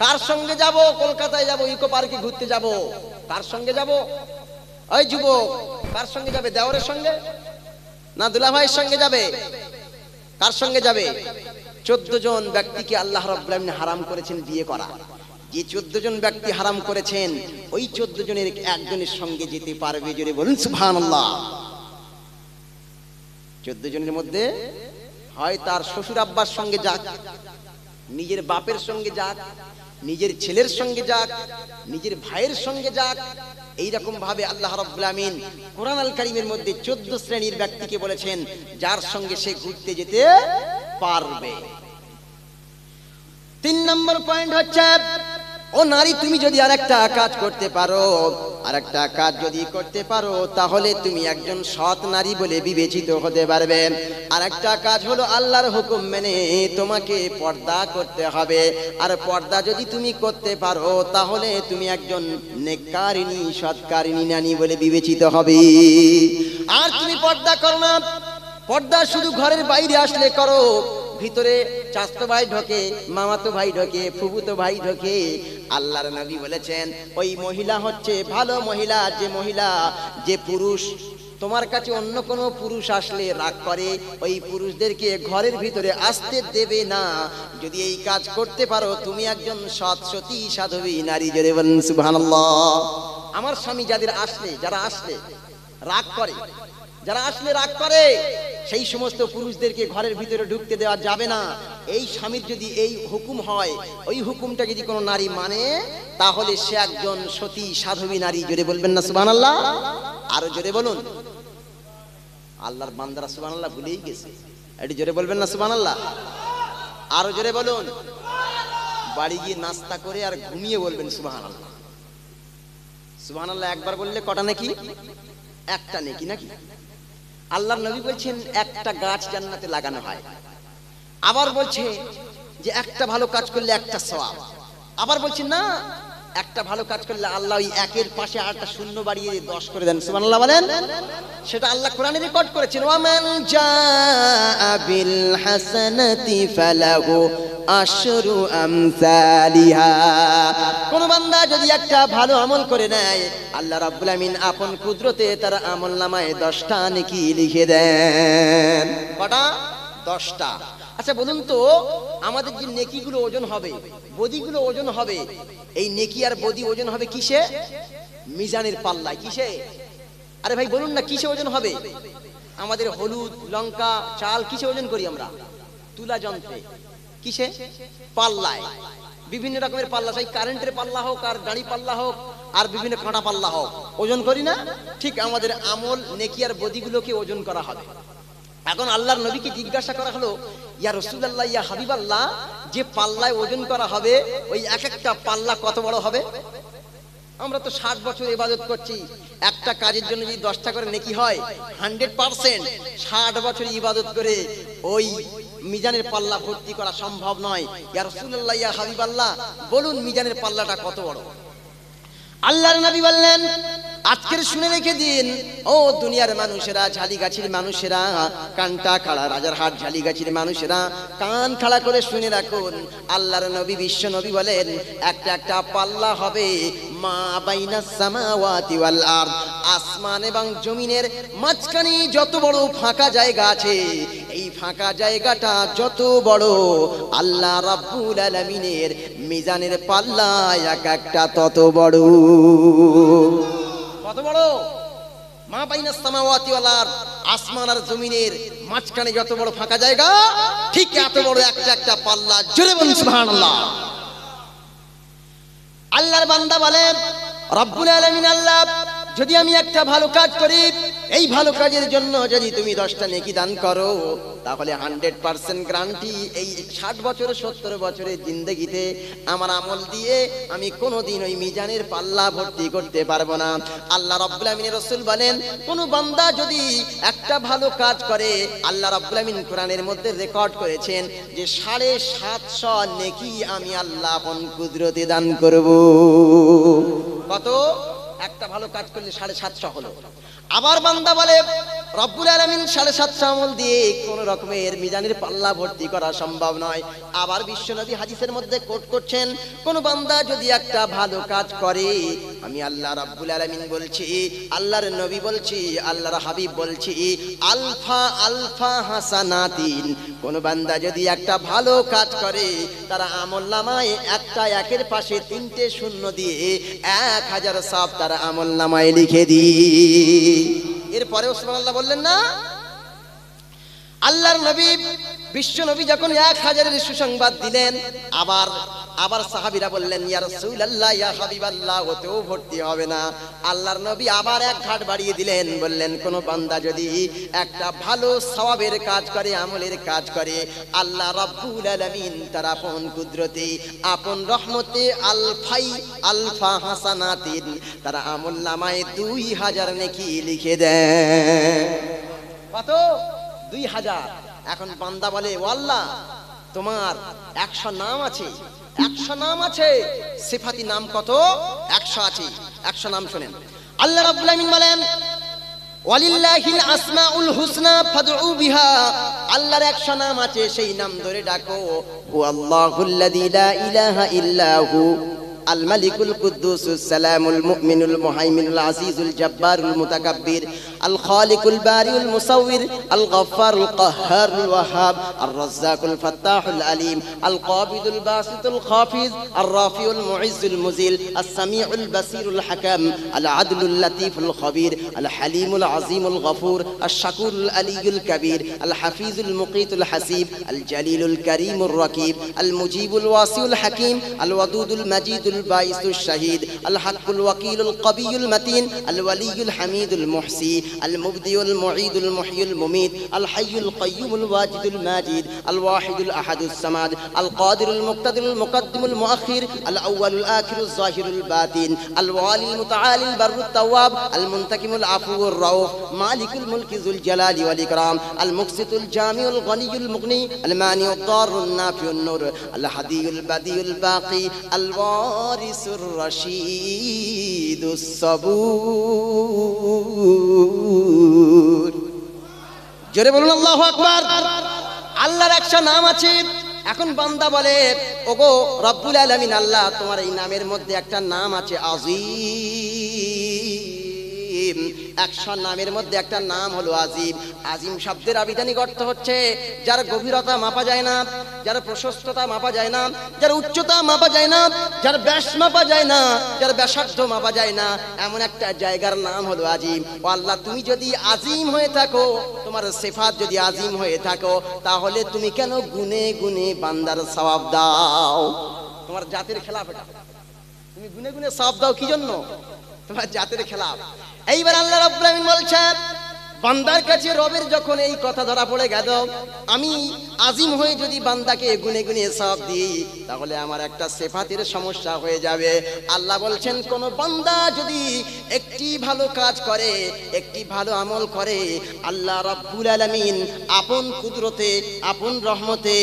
কার সঙ্গে যাব? কলকাতায় যাব, ইকো পার্কে ঘুরতে যাব, কার সঙ্গে যাব? ওই যুবক, কার সঙ্গে যাবে? দেওরের সঙ্গে না দুলাভাইয়ের সঙ্গে যাবে? কার সঙ্গে যাবে? 14 জন ব্যক্তিকে আল্লাহ রাব্বুল আমিন হারাম করেছেন বিয়ে করা। যে 14 জন ব্যক্তি হারাম করেছেন, ওই 14 জনের একজনের সঙ্গে যেতে পারবে। জোরে বলুন সুবহানাল্লাহ। 14 জনের মধ্যে হয় তার শ্বশুর আব্বার সঙ্গে যাক, নিজের বাপের সঙ্গে যাক, নিজের ছেলের সঙ্গে যাক, নিজের ভাইয়ের সঙ্গে যাক। এইরকম ভাবে আল্লাহ রাব্বুল আমিন কোরআন আল কারীমের মধ্যে 14 শ্রেণীর ব্যক্তিকে বলেছেন যার সঙ্গে সে ঘুরতে যেতে পারবে। 3 নম্বর পয়েন্ট হচ্ছে, ও নারী, তুমি যদি আরেকটা কাজ করতে পারো, আরেকটা কাজ যদি করতে পারো, তাহলে তুমি একজন সৎ নারী বলে বিবেচিত হতে পারবে। আরেকটা কাজ হলো আল্লাহর হুকুম মেনে তোমাকে পর্দা করতে হবে। আর পর্দা যদি তুমি করতে পারো তাহলে তুমি একজন নেককারিনী, সৎকারিনী নারী বলে বিবেচিত হবে। আর তুমি পর্দা করো না, পর্দা শুধু ঘরের বাইরে আসলে করো, ভিতরে চাচাতো ভাই ঢোকে, মামাতো ভাই ঢোকে, ফুফুতো ভাই ঢোকে। আল্লাহর নবী বলেছেন ওই মহিলা হচ্ছে ভালো মহিলা, যে মহিলা, যে পুরুষ তোমার কাছে অন্য কোনো পুরুষ আসলে রাগ করে, ওই পুরুষদেরকে ঘরের ভিতরে আসতে দেবে না। যদি এই কাজ করতে পারো তুমি একজন সৎ, সতী, সাধবী নারী। জোরে বলুন সুবহানাল্লাহ। আমার স্বামী যারা আসলে রাগ করে, যারা আসলে রাগ করে, সেই সমস্ত পুরুষদেরকে ঘরের ভিতরে ঢুকতে দেওয়া যাবে না। এই স্বামীর যদি এই হুকুম হয়, ওই হুকুমটা যদি কোনো নারী মানে, তাহলে সে একজন সতী, সাধবী নারী। জোরে বলবেন না সুবহানাল্লাহ? আরো জোরে বলুন। আল্লাহর বান্দারা সুবহানাল্লাহ ভুলেই গেছে, একটু জোরে বলবেন না সুবহানাল্লাহ? আরো জোরে বলুন। বাড়ি গিয়ে নাস্তা করে আর ঘুমিয়ে বলবেন সুবহানাল্লাহ। সুবহানাল্লাহ একবার বললে কটা নেকি? একটা নেকি নাকি? আল্লাহর নবী বলছেন একটা গাছ জান্নাতে লাগানো হয়। আবার বলছে যে একটা ভালো কাজ করলে একটা সওয়াব। আবার বলছেন না, একটা ভালো কাজ করলে আল্লাহ ওই একের পাশে আরেকটা শূন্য বাড়িয়ে 10 করে দেন। সুবহানাল্লাহ বলেন। সেটা আল্লাহ কোরআনে রেকর্ড করেছেন, ওয়ামান জাআ বিল হাসানাতি ফালাহু আশরু আমসালিহা। কোন বান্দা যদি একটা ভালো আমল করে নেয়, আল্লাহ রাব্বুল আমিন আপন কুদরতে তার আমলনামায় 10টা নেকি লিখে দেন। কটা? 10টা। আচ্ছা বলুন তো, আমাদের যে নেকিগুলো ওজন হবে, বদিগুলো ওজন হবে, এই নেকি আর বদি ওজন হবে কিসে? মিজানের পাল্লায়। কিসে? আরে ভাই বলুন না, কিসে ওজন হবে? আমাদের হলুদ, লঙ্কা, চাল কিসে ওজন করি আমরা? তুলা যন্ত্রে। কিসে? পাল্লায়। বিভিন্ন রকমের পাল্লা, সেই কারেন্টের পাল্লা হোক আর গাড়ি পাল্লা হোক আর বিভিন্ন কাঁটা পাল্লা হোক, ওজন করি না? ঠিক আমাদের আমল, নেকি আর বদিগুলোকে ওজন করা হবে। এখন আল্লাহর নবীকে জিজ্ঞাসা করা হলো, ইয়া রাসূলুল্লাহ, ইয়া হাবিবাল্লাহ, যে পাল্লায় ওজন করা হবে ওই এক একটা পাল্লা কত বড় হবে? আমরা তো 60 বছর ইবাদত করছি, একটা কাজের জন্য যদি 10টা করে নেকি হয় 100%, 60 বছর ইবাদত করে ওই মিজানের পাল্লা ভর্তি করা সম্ভব নয়। ইয়া রাসূলুল্লাহ, ইয়া হাবিবাল্লাহ, বলুন মিজানের পাল্লাটা কত বড়? আল্লাহর নবী বললেন, আজকের শুনে রেখে দিন ও দুনিয়ার মানুষেরা, ঝালিগাছির মানুষেরা, কানটা খাড়া, রাজারহাট ঝালিগাছির মানুষেরা কান খাড়া করে শুনে রাখুন। আল্লাহর নবী, বিশ্ব নবী বলেন, একটা একটা পাল্লা হবে মা বাইনাস সামাওয়াতি ওয়াল আরদ, আসমান এবং জমিনের মাঝখানে যত বড় ফাঁকা জায়গা আছে, এই ফাঁকা জায়গাটা যত বড়, আল্লাহ রাব্বুল আলামিনের মিজানের পাল্লা এক একটা তত বড়। কত বড়? মা বাইনাস সামাওয়াতি ওয়াল আরদ, আসমান আর জমিনের মাঝখানে যত বড় ফাঁকা জায়গা, ঠিক এত বড় একটা একটা পাল্লা। জোরে বলুন সুবহানাল্লাহ। আল্লাহর বান্দা বলেন, রব্বুল আলামিন আল্লাহ, যদি আমি একটা ভালো কাজ করি, এই ভালো কাজের জন্য যদি তুমি 10টা নেকি দান করো, তাহলে 100% গ্যারান্টি এই 60 বছর 70 বছরের জিন্দেগিতে আমার আমল দিয়ে আমি কোনোদিন ওই মিজানের পাল্লা ভর্তি করতে পারবো না। আল্লাহ রাব্বুল আমিনের রাসূল বলেন, কোন বান্দা যদি একটা ভালো কাজ করে, আল্লাহ রাব্বুল আমিন কোরআনের মধ্যে রেকর্ড করেছেন যে 750 নেকি আমি আল্লাহ আপন কুদরতে দান করব। কত? একটা ভালো কাজ করলে 750 হলো। আবার বান্দা বলে, রব্বুল আলামিন 750 আমল দিয়ে কোন রকমের মিজানের পাল্লা ভর্তি করা সম্ভব নয়। আবার বিশ্বনবী হাদিসের মধ্যে কোট করছেন, কোন বান্দা যদি একটা ভালো কাজ করে, আমি আল্লাহ রাব্বুল আলামিন বলছি, আল্লাহর নবী বলছি, আল্লাহর হাবিব বলছি, আলফা আলফা হাসানাতিন, কোন বান্দা যদি একটা ভালো কাজ করে, তারা আমলনামায় একটা একের পাশে 3টে শূন্য দিয়ে 1000 সওয়াব তারা আমলনামায় লিখে দিই। এরপরেও সুবহানাল্লাহ বললেন না? আল্লাহর নবী, বিশ্ব নবী যখন 1000-এর সুসংবাদ দিলেন, আবার সাহাবীরা বললেন, ইয়া রাসূলুল্লাহ, ইয়া হাবিবাল্লাহ, ওতেও ভর্তি হবে না। আল্লাহর নবী আবার এক ঘাট বাড়িয়ে দিলেন, বললেন, কোন বান্দা যদি একটা ভালো সওয়াবের কাজ করে, আমলের কাজ করে, আল্লাহ রাব্বুল আলামিন তার আপন কুদরতে, আপন রহমতে আলফা হাসানাতিন, তারা আমলনামায় 2000 নেকি লিখে দেন। কত? 2000। এখন বান্দা বলে, ও আল্লাহ, তোমার 100 নাম আছে, 100 নাম আছে, সিফাতি নাম কত? 100 আছে। 100 নাম শুনেন। আল্লাহ রাব্বুল আলামিন বলেন, ওয়ালিল্লাহিল আসমাউল হুসনা ফাদউ বিহা, আল্লাহর 100 নাম আছে, সেই নাম ধরে ডাকো। হুয়াল্লাহুল্লাযী লা ইলাহা ইল্লাহু الملك القدوس السلام المؤمن المهيمن العزيز الجبار المتكبر الخالق البارئ المصور الغفار القهار الوهاب الرزاق الفتاح العليم القابض الباسط الخافض الرافع المعز المذل السميع البصير الحكم العدل اللطيف الخبير الحليم العظيم الغفور الشكور العلي الكبير الحفيظ المقيت الحسيب الجليل الكريم الرقيب المجيب الواسع الحكيم الودود المجيد الباعث الشهيد الحق الوكيل القوي المتين الولي الحميد المحصي المبدئ المعيد المحيي المميت الحي القيوم الواجد الماجد الواحد الأحد الصمد القادر المقتدر المقدم المؤخر الأول الآخر الظاهر الباطن الوالي المتعالي البر التواب المنتقم العفو الرؤوف مالك الملك ذو الجلال والإكرام المقسط الجامع الغني المغني المانع الضار النافع النور الهدي البديع الباقي الوارث الرشيد الصبور। জোরে বলুন আল্লাহু আকবার। আল্লাহর 100 নাম আছে। এখন বান্দা বলে, ওগো রব্বুল আলামিন আল্লাহ, তোমার এই নামের মধ্যে একটা নাম আছে আজিম। 100 নামের মধ্যে একটা নাম হলো আজিম। আজিম শব্দের আবিধানিক অর্থ হচ্ছে যার গভীরতা মাপা যায় না, যার প্রশস্ততা মাপা যায় না, যার উচ্চতা মাপা যায় না, যার ব্যাস মাপা যায় না, যার ব্যাসার্ধ মাপা যায় না, এমন একটা জায়গার নাম হলো আজিম। ও আল্লাহ, তুমি যদি আজিম হয়ে থাকো, তোমার সিফাত যদি আজিম হয়ে থাকো, তাহলে তুমি কেন গুনে গুনে বান্দার সওয়াব দাও? তোমার জাতের খেলাফ এটা। তুমি গুনে গুনে সওয়াব দাও কি জন্য? তোমার জাতের খেলাফ। এইবার আল্লাহ রাব্বুল আলামিন বলছেন, বান্দার কাছে রবের যখন এই কথা ধরা পড়ে গেল, আমি আজিম হয়ে যদি বান্দাকে গুনে গুনে সওয়াব দিই, তাহলে আমার একটা সিফাতের সমস্যা হয়ে যাবে। আল্লাহ বলছেন, কোন বান্দা যদি একটি ভালো কাজ করে, একটি ভালো আমল করে, আল্লাহ রাব্বুল আলামিন আপন কুদরতে, আপন রহমতে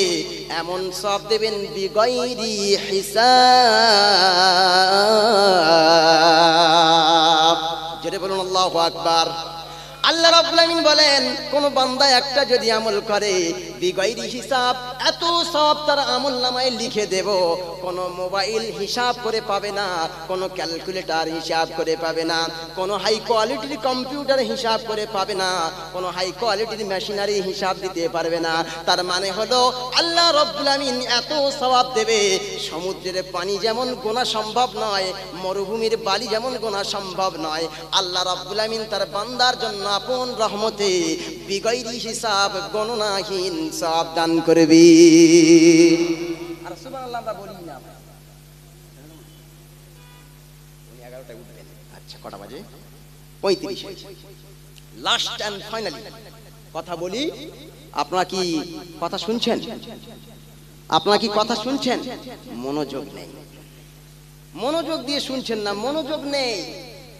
এমন সওয়াব দেবেন বিগাইরি হিসাব। জোরে বলুন আল্লাহু আকবার। আল্লাহ রাব্বুল আলামিন বলেন, কোন বান্দা একটা যদি আমল করে বিগাইরি হিসাব, এত সওয়াব তার আমলনামায় লিখে দেব। কোন মোবাইল হিসাব করে পাবে না, কোন ক্যালকুলেটর হিসাব করে পাবে না, কোন হাই কোয়ালিটির কম্পিউটার হিসাব করে পাবে না, কোন হাই কোয়ালিটির মেশিনারি হিসাব দিতে পারবে না। তার মানে হলো আল্লাহ রাব্বুল আলামিন এত সওয়াব দেবে, সমুদ্রের পানি যেমন গোনা সম্ভব নয়, মরুভূমির বালি যেমন গোনা সম্ভব নয়, আল্লাহ রাব্বুল আলামিন তার বান্দার জন্য আপন রহমতে বিগাইরি হিসাব গণনাহীন সওয়াব দান করবে। আর সুবহানাল্লাহ আমরা বলি না। 11টায় উঠবেন। আচ্ছা, কটা বাজে? 35। লাস্ট এন্ড ফাইনালি কথা বলি, আপনারা কি কথা শুনছেন? আপনারা কি কথা শুনছেন? মনোযোগ নেই, মনোযোগ দিয়ে শুনছেন না, মনোযোগ নেই।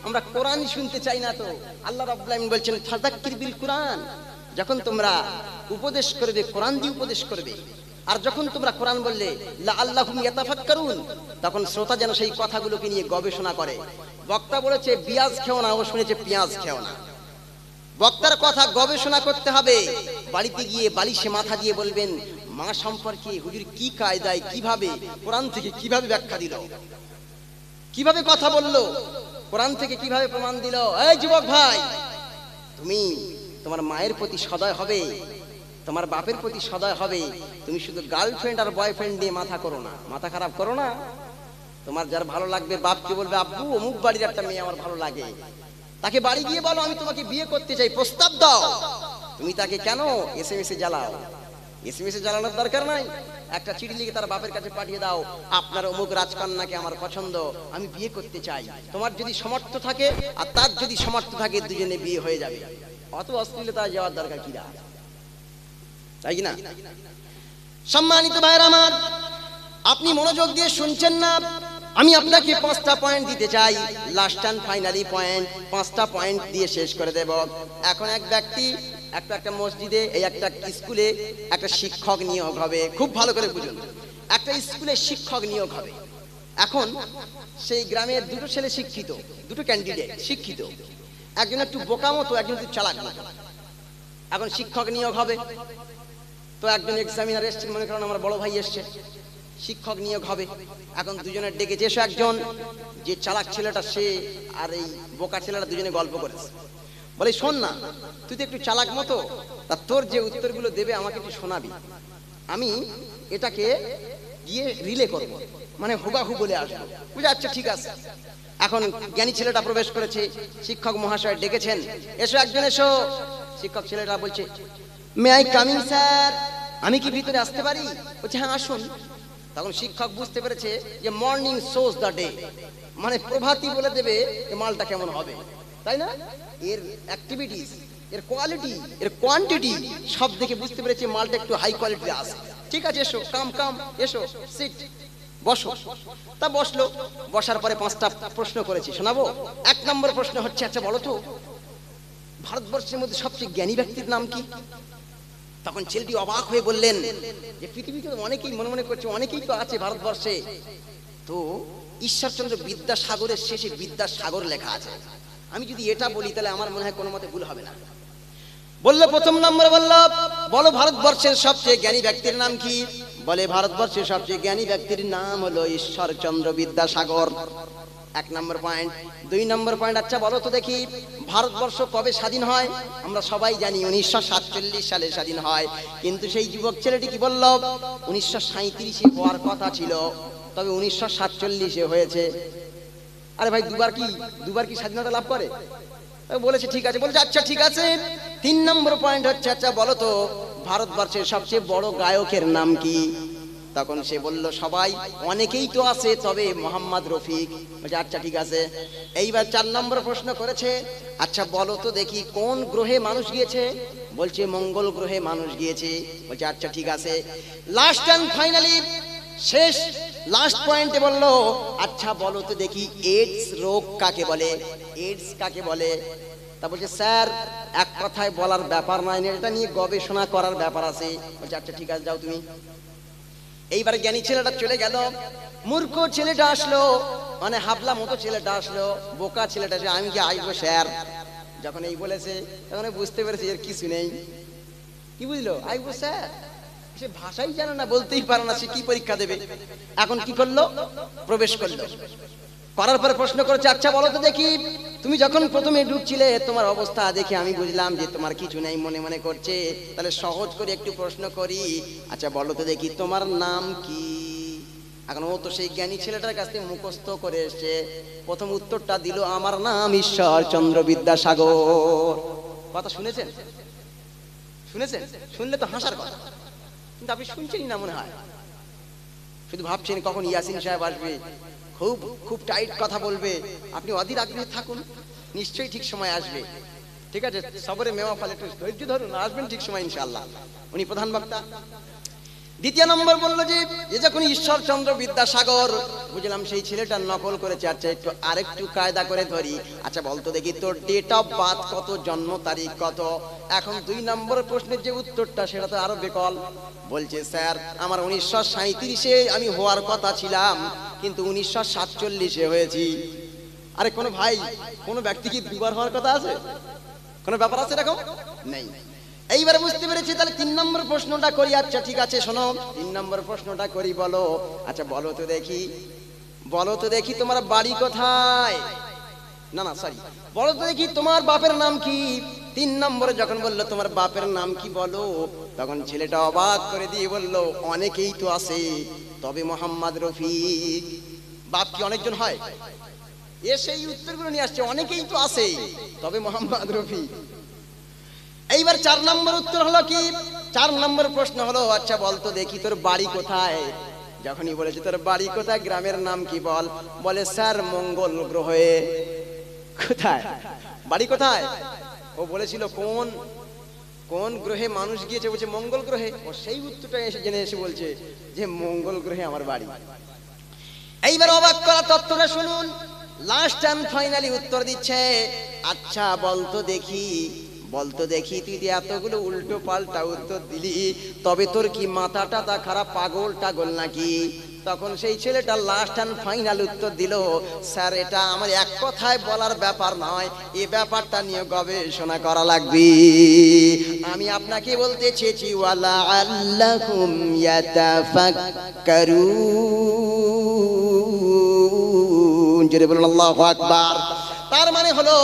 আমরা কোরআন শুনতে চাই না তো। আল্লাহ রাব্বুল আলামিন বলছেন, ফাযাক্কির বিল কোরআন, যখন তোমরা উপদেশ করবে কোরআন দিয়ে উপদেশ করবে। আর যখন তোমরা কোরআন বললে লাআল্লাহুম ইয়াতাফাক্কারুন, তখন শ্রোতা যেন সেই কথাগুলোকে নিয়ে গবেষণা করে। বক্তা বলেছে পেঁয়াজ খেও না, ও শুনেছে পেঁয়াজ খেও না। বক্তার কথা গবেষণা করতে হবে। বাড়িতে গিয়ে বালিশে মাথা দিয়ে বলবেন, মা সম্পর্কে হুজুর কি কায়দায়, কিভাবে কোরআন থেকে কিভাবে ব্যাখ্যা দিল, কিভাবে কথা বললো, কোরআন থেকে কিভাবে প্রমাণ দিল। এই যুবক ভাই, তুমি তোমার মায়ের প্রতি সদয় হবে, তোমার বাপের প্রতি সদয় হবে। তুমি শুধু গার্লফ্রেন্ড আর বয়ফ্রেন্ড নিয়ে মাথা করো না, মাথা খারাপ করো না। তোমার যার ভালো লাগবে, বাপকে বলবে আব্বু অমুক বাড়ির একটা মেয়ে আমার ভালো লাগে, তাকে বাড়ি গিয়ে বলো আমি তোমাকে বিয়ে করতে চাই, প্রস্তাব দাও। তুমি তাকে কেন এসএমএসে জ্বালাও? এসএমএসে জ্বালানোর দরকার নাই। একটা চিঠি লিখে তার বাপের কাছে পাঠিয়ে দাও, আপনার অমুক রাজকন্যাকে আমার পছন্দ, আমি বিয়ে করতে চাই। তোমার যদি সামর্থ্য থাকে আর তার যদি সামর্থ্য থাকে, দুজনে বিয়ে হয়ে যাবে। অত অশ্লীলতা যাওয়ার দরকার কি না, তাই কি না? সম্মানিত ভাইরা আমার, আপনি মনোযোগ দিয়ে শুনছেন না। আমি আপনাকে 5টা পয়েন্ট দিতে চাই, লাস্ট এন্ড ফাইনালি পয়েন্ট। 5টা পয়েন্ট দিয়ে শেষ করে দেব। এখন এক ব্যক্তি একটা মসজিদে, এই একটা স্কুলে একটা শিক্ষক নিয়োগ হবে। খুব ভালো করে বুঝুন, একটা স্কুলে শিক্ষক নিয়োগ হবে। এখন সেই গ্রামের দুটো ছেলে শিক্ষিত, দুটো ক্যান্ডিডেট শিক্ষিত, একজন একটু বোকা মতো, একজন একটু চালাক মতো। এখন শিক্ষক নিয়োগ হবে তো একজন এক্সামিনার এসছেন, মনে করেন আমার বড় ভাই এসছে, শিক্ষক নিয়োগ হবে। এখন দুজনের ডেকেছে, এসো। একজন যে চালাক ছেলেটা সে আর এই বোকা ছেলেটা দুজনে গল্প করেছে। বলে শোন না, তুই তো একটু চালাক মতো, তা তোর যে উত্তরগুলো দেবে আমাকে একটু শোনাবি, আমি এটাকে গিয়ে রিলে করবো, মানে হুবাহু বলে আসবো, বুঝে? আচ্ছা ঠিক আছে। এখন জ্ঞানী ছেলেটা প্রবেশ করেছে, শিক্ষক মহাশয় ডেকেছেন, এসো একজন এসো। শিক্ষক ছেলেটা বলছে, মে আই কামিং স্যার, আমি কি ভিতরে আসতে পারি? বলছে হ্যাঁ আসুন। তখন শিক্ষক বুঝতে পেরেছে যে মর্নিং শোজ দ্য ডে, মানে প্রভাতই বলে দেবে যে মালটা কেমন হবে, তাই না? এর অ্যাক্টিভিটিস, এর কোয়ালিটি, এর কোয়ান্টিটি সব দেখে বুঝতে পেরেছে মালটা একটু হাই কোয়ালিটি আছে। ঠিক আছে এসো, কাম এসো, সিট, বসো। তা বসলো। বসার পরে 5টা প্রশ্ন করেছি, শোনাবো। 1 নম্বর প্রশ্ন হচ্ছে, আচ্ছা বলো তো ভারতবর্ষের মধ্যে সবচেয়ে জ্ঞানী ব্যক্তির নাম কি? তখন ছেলেটি অবাক হয়ে বললেন যে পৃথিবীতে অনেকেই মনে মনে করছে, অনেকেই তো আছে ভারতবর্ষে, তো ঈশ্বরচন্দ্র বিদ্যাসাগরের শেষে বিদ্যাসাগর লেখা আছে। আমি যদি এটা বলি তাহলে আমার মনে হয় কোনো মতে ভুল হবে না। বললো প্রথম নম্বর, বলো ভারতবর্ষের সবচেয়ে জ্ঞানী ব্যক্তির নাম কি? বলে ভারতবর্ষের সবচেয়ে জ্ঞানী ব্যক্তির নাম হলো ঈশ্বরচন্দ্র বিদ্যাসাগর। 1 নম্বর পয়েন্ট। 2 নম্বর পয়েন্ট, আচ্ছা বলো তো দেখি ভারতবর্ষ কবে স্বাধীন হয়? আমরা সবাই জানি 1947 সালে স্বাধীন হয়, কিন্তু সেই যুবক ছেলেটি কি বলল? 1937-এ হওয়ার কথা ছিল, তবে 1947-এ হয়েছে। আরে ভাই, দুবার কি স্বাধীনতা লাভ করে? বলেছে ঠিক আছে। বলেছে আচ্ছা ঠিক আছে। 3 নম্বর পয়েন্ট হচ্ছে, আচ্ছা বলো তো ভারতবর্ষের সবচেয়ে বড় গায়কের নাম কি? তখন সে বলল সবাই অনেকেই তো আছে, তবে মোহাম্মদ রফিক। বলছে আচ্ছা ঠিক আছে। এইবার 4 নম্বর প্রশ্ন করেছে, আচ্ছা বলো তো দেখি কোন গ্রহে মানুষ গিয়েছে? বলছে মঙ্গল গ্রহে মানুষ গিয়েছে। বলছে আচ্ছা ঠিক আছে। লাস্ট এন্ড ফাইনালি শেষ লাস্ট পয়েন্টে বলল, আচ্ছা বলো তো দেখি এইডস রোগ কাকে বলে? এইডস কাকে বলে? তা বলছে স্যার এক কথায় বলার ব্যাপার নয়, এটা নিয়ে গবেষণা করার ব্যাপার আছে। বলছে আচ্ছা ঠিক আছে যাও তুমি। এইবার জ্ঞানী ছেলেটা চলে গেল, মূর্খ ছেলেটা আসলো, মানে হাবলা মতো ছেলেটা আসলো, বোকা ছেলেটা আসলো, আমি কি আইবো স্যার? যখন এই বলেছে তখন বুঝতে পেরেছি এর কিছু নেই। কি বুঝলো? আইবো স্যার, সে ভাষাই জানে না, বলতেই পারে না, সে কি পরীক্ষা দেবে? এখন কি করলো? প্রবেশ করলো। করার পরে প্রশ্ন করেছে, আচ্ছা বলো তো দেখি তুমি যখন প্রথমে ঢুকছিলে তোমার অবস্থা দেখে আমি বুঝলাম যে তোমার কিছু নেই, মনে মনে করছে, তাহলে সহজ করে একটু প্রশ্ন করি, আচ্ছা বলো তো দেখি তোমার নাম কি? এখন ও তো সেই জ্ঞানী ছেলেটার কাছ থেকে মুখস্থ করে এসছে। প্রথম উত্তরটা দিল, আমার নাম ঈশ্বরচন্দ্র বিদ্যাসাগর। কথা শুনেছেন? শুনেছেন? শুনলে তো হাসার কথা, কিন্তু আপনি শুনছেনই না মনে হয়, শুধু ভাবছেন কখন ইয়াসিন সাহেব আসবে, খুব খুব টাইট কথা বলবে। আপনি অধীর আগ্রহে থাকুন, নিশ্চয়ই ঠিক সময় আসবে। ঠিক আছে, সবরে মেওয়া ফলে একটু ধৈর্য ধরুন, আসবেন ঠিক সময় ইনশাআল্লাহ। উনি প্রধান বক্তা। দ্বিতীয় নম্বর বললো যে যখন ঈশ্বরচন্দ্র বিদ্যাসাগর, বুঝলাম সেই ছেলেটার নকল করেছে। আচ্ছা একটু আরেকটু কায়দা করে ধরি, আচ্ছা বলতো দেখি তোর ডেট অফ বার্থ কত, জন্ম তারিখ কত? এখন 2 নম্বর প্রশ্নের যে উত্তরটা সেটা তো আরো বেকল। বলছে স্যার আমার 1937-এ আমি হওয়ার কথা ছিলাম, কিন্তু 1947-এ হয়েছি। আরে কোনো ভাই, কোনো ব্যক্তি কি দুবার হওয়ার কথা আছে? কোনো ব্যাপার আছে এরকম? নেই। এইবারে বুঝতে পেরেছি, তাহলে 3 নম্বর প্রশ্নটা করি। আচ্ছা ঠিক আছে শোনো, 3 নম্বর প্রশ্নটা করি, বলো। আচ্ছা বলো তো দেখি, বলো তো দেখি তোমার বাড়ি কোথায়? না না সরি, বলো তো দেখি তোমার বাপের নাম কি? 3 নম্বরে যখন বললো তোমার বাপের নাম কি বলো, তখন ছেলেটা অবাক করে দিয়ে বলল, অনেকেই তো আছে, তবে মোহাম্মদ রফিক। বাপ কি অনেকজন হয়? এ সেই উত্তরগুলো নিয়ে আসছে, অনেকেই তো আছে, তবে মোহাম্মদ রফিক। এইবার 4 নম্বর উত্তর হলো কি? 4 নম্বর প্রশ্ন হলো, আচ্ছা বলতো দেখি তোর বাড়ি কোথায়? যখনই বলেছে তোর বাড়ি কোথায়, গ্রামের নাম কি বল? বলে স্যার মঙ্গল গ্রহে। কোথায় বাড়ি, কোথায়? ও বলেছিল কোন কোন গ্রহে মানুষ গিয়েছে, বলছে মঙ্গল গ্রহে। ও সেই উত্তরটা এসে জেনে এসে বলছে যে মঙ্গল গ্রহে আমার বাড়ি। এইবার অবাক করা তথ্যটা শুনুন, লাস্ট এন্ড ফাইনালি উত্তর দিচ্ছে, আচ্ছা বলতো দেখি, বলতো দেখি তুই যে এতগুলো উল্টো পাল্টা উত্তর দিলি, তবে তোর কি মাথা টাথা খারাপ, পাগল টাগল নাকি? তখন সেই ছেলেটা লাস্ট এন্ড ফাইনাল উত্তর দিল, স্যার এটা আমার এক কথায় বলার ব্যাপার নয়, এই ব্যাপারটা নিয়ে গবেষণা করা লাগবে। আমি আপনাকে বলতে চেয়েছি ওয়ালা আল্লাহুম ইয়াতাফাক্কারুন, জোরে বলুন আল্লাহু আকবার। তার মানে হলো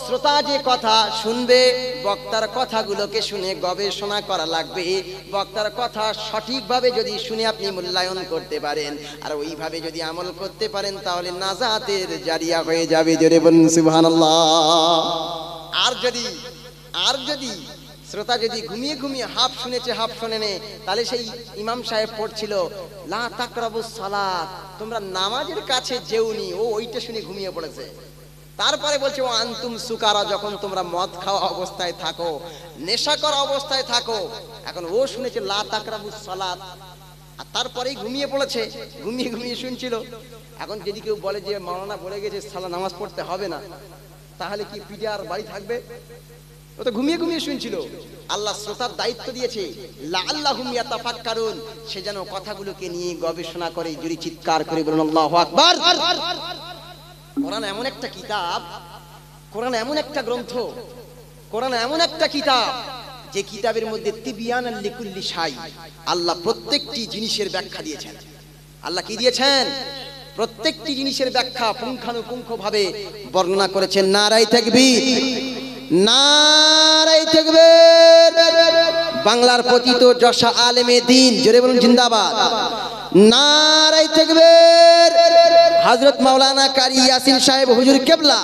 শ্রোতা যে কথা শুনবে, বক্তার কথাগুলোকে শুনে গবেষণা করা লাগবে। বক্তার কথা সঠিকভাবে যদি শুনে আপনি মূল্যায়ন করতে পারেন আর ওইভাবে যদি আমল করতে পারেন, তাহলে নাজাতের জারিয়া হয়ে যাবে। জোরে বলুন সুবহানাল্লাহ। আর যদি শ্রোতা যদি ঘুমিয়ে ঘুমিয়ে হাফ শুনেছে হাফ শোনেনে, তাহলে সেই ইমাম সাহেব পড়ছিল লা তাকরাবুস সালাত, তোমরা নামাজের কাছে যেওনি, ও ওইটা শুনে ঘুমিয়ে পড়েছে। তারপরে বলছে ও আনতুম সুকারা, যখন তোমরা মদ খাওয়া অবস্থায় থাকো, নেশা করা অবস্থায় থাকো। এখন ও শুনেছে লা তাকরাবুস সালাত, আর তারপরেই ঘুমিয়ে পড়েছে, ঘুমিয়ে ঘুমিয়ে শুনছিল। এখন যদি কেউ বলে যে মাওলানা বলে গেছে সালা নামাজ পড়তে হবে না, তাহলে কি পিঠে আর বাড়ি থাকবে? ও তো ঘুমিয়ে ঘুমিয়ে শুনছিল। আল্লাহ শ্রোতার দায়িত্ব দিয়েছে লাআল্লাহুম ইয়াতাফাক্কারুন, সে যেন কথাগুলোকে নিয়ে গবেষণা করে। জোরে চিৎকার করে বলুন আল্লাহু আকবার। কোরআন এমন একটা কিতাব, কোরআন এমন একটা গ্রন্থ, কোরআন এমন একটা কিতাব যে কিতাবের মধ্যে তিবিয়ানাল লিকুল্লি শাই, আল্লাহ প্রত্যেকটি জিনিসের ব্যাখ্যা দিয়েছেন। আল্লাহ কি দিয়েছেন? প্রত্যেকটি জিনিসের ব্যাখ্যা পুঙ্খানুপুঙ্খভাবে বর্ণনা করেছেন। নারায়ে তাকবীর, নারায়ে তাকবীর। বাংলার পতিত যশা আলেমে দ্বীন, জোরে বলুন জিন্দাবাদ। নারায়ে তাকবীর। হযরত মাওলানা কারি ইয়াসিন সাহেব হুজুর কেবলা,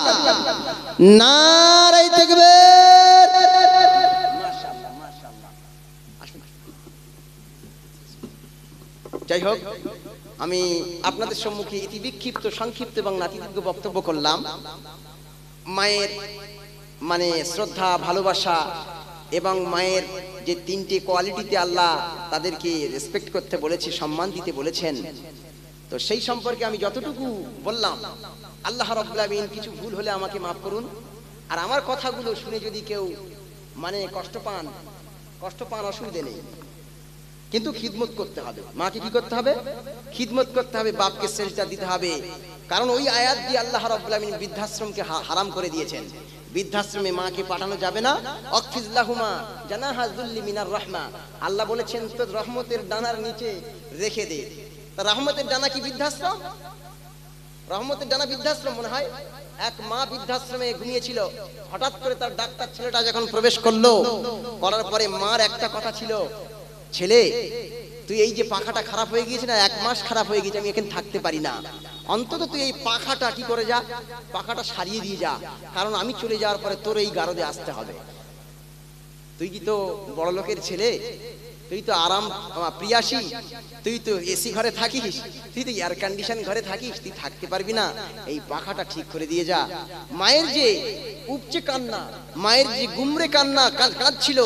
নারায়ে তাকবীর। মাশাআল্লাহ মাশাআল্লাহ। আসুন যাই হোক, আমি আপনাদের সম্মুখে ইতি বিক্ষিপ্ত, সংক্ষিপ্ত এবং নাতিদীর্ঘ বক্তব্য করলাম। মায়ের মানে শ্রদ্ধা, ভালোবাসা এবং মায়ের যে তিনটি কোয়ালিটিতে আল্লাহ তাদেরকে রেসপেক্ট করতে বলেছে, সম্মান দিতে বলেছেন, তো সেই সম্পর্কে আমি যতটুকু বললাম, আল্লাহ রাব্বুল আলামিন কিছু ভুল হলে আমাকে মাফ করুন। আর আমার কথাগুলো শুনে যদি কেউ মানে কষ্ট পান, অসুবিধে নেই, কিন্তু খিদমত করতে হবে। মাকে কি করতে হবে? খিদমত করতে হবে, বাপকে সেলটা দিতে হবে। কারণ ওই আয়াত দিয়ে আল্লাহ রাব্বুল আলামিন বৃদ্ধাশ্রমকে হারাম করে দিয়েছেন। বৃদ্ধাশ্রমে মাকে পাঠানো যাবে না। অকফিজ লাহুমা জানাহা যুল্লি মিনার রাহমা, আল্লাহ বলেছেন তো রহমতের ডানার নিচে রেখে দে। তা রহমতের ডানা কি বৃদ্ধাশ্রম? রহমতের ডানা বৃদ্ধাশ্রম মনে হয়? এক মা বৃদ্ধাশ্রমে ঘুমিয়েছিল, হঠাৎ করে তার ডাক্তার ছেলেটা যখন প্রবেশ করলো, করার পরে মার একটা কথা ছিল, ছেলে তুই এই যে পাখাটা খারাপ হয়ে গিয়েছে না, 1 মাস খারাপ হয়ে গেছে, আমি এখানে থাকতে পারি না, অন্তত তুই এই পাখাটা কি করে যা, পাখাটা সারিয়ে দিয়ে যা, কারণ আমি চলে যাওয়ার পরে তোর এই গারদে আসতে হবে। তুই কি তো বড় লোকের ছেলে, তুই তো আরাম প্রিয়াসী, তুই তো এসি ঘরে থাকিস, তুই তো এয়ার কন্ডিশন ঘরে থাকিস, তুই থাকতে পারবি না, এই পাখাটা ঠিক করে দিয়ে যা। মায়ের যে উপচে কান্না, মায়ের যে গুমরে কান্না কাঁদছিল,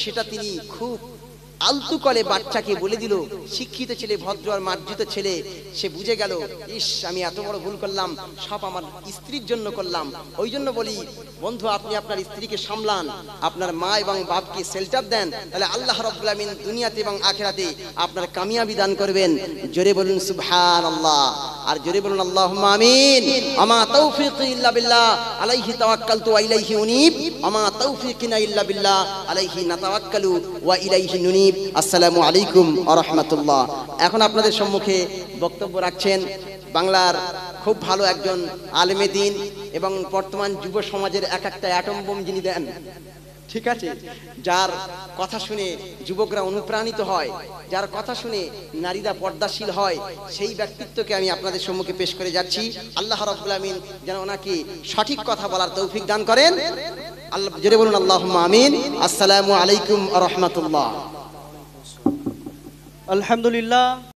সেটা তিনি খুব আলতু কলে বাচ্চাকে বলে দিল। শিক্ষিত ছেলে, ভদ্র আর মার্জিত ছেলে, সে বুঝে গেল, ইস আমি এত বড় ভুল করলাম, সব আমার স্ত্রীর জন্য করলাম। ওই জন্য বলি বন্ধু, আপনি আপনার স্ত্রীকে সামলান, আপনার মা এবং বাপকে শেল্টার দেন, তাহলে আল্লাহ রাব্বুল আলামিন দুনিয়াতে এবং আখিরাতে আপনার কামিয়াবি দান করবেন। জোরে বলুন সুবহানাল্লাহ, আর জোরে বলুন আল্লাহুম্মা আমিন। আমা তাওফীকি ইল্লা বিল্লাহ, আলাইহি তাওয়াক্কালতু ওয়া ইলাইহি উনীব। আমা তাওফীকিনা ইল্লা বিল্লাহ, আলাইহি নাতাওয়াক্কালু ওয়া ইলাইহি নুনীব। আসসালামু আলাইকুম ওয়া রাহমাতুল্লাহ। এখন আপনাদের সম্মুখে বক্তব্য রাখছেন বাংলার খুব ভালো একজন আলেমে দ্বীন এবং বর্তমান যুব সমাজের এক একটা অ্যাটম বোম যিনি দেন, ঠিক আছে, যার কথা শুনে যুবকরা অনুপ্রাণিত হয়, যার কথা শুনে নারীরা পর্দাশীল হয়, সেই ব্যক্তিত্বকে আমি আপনাদের সম্মুখে পেশ করে যাচ্ছি। আল্লাহ রাব্বুল আমিন যেন ওনাকে সঠিক কথা বলার তৌফিক দান করেন। আল্লাহ, জোরে বলুন আল্লাহুম্মা আমিন। আসসালামু আলাইকুম ওয়া রাহমাতুল্লাহ। আলহামদুলিল্লাহ।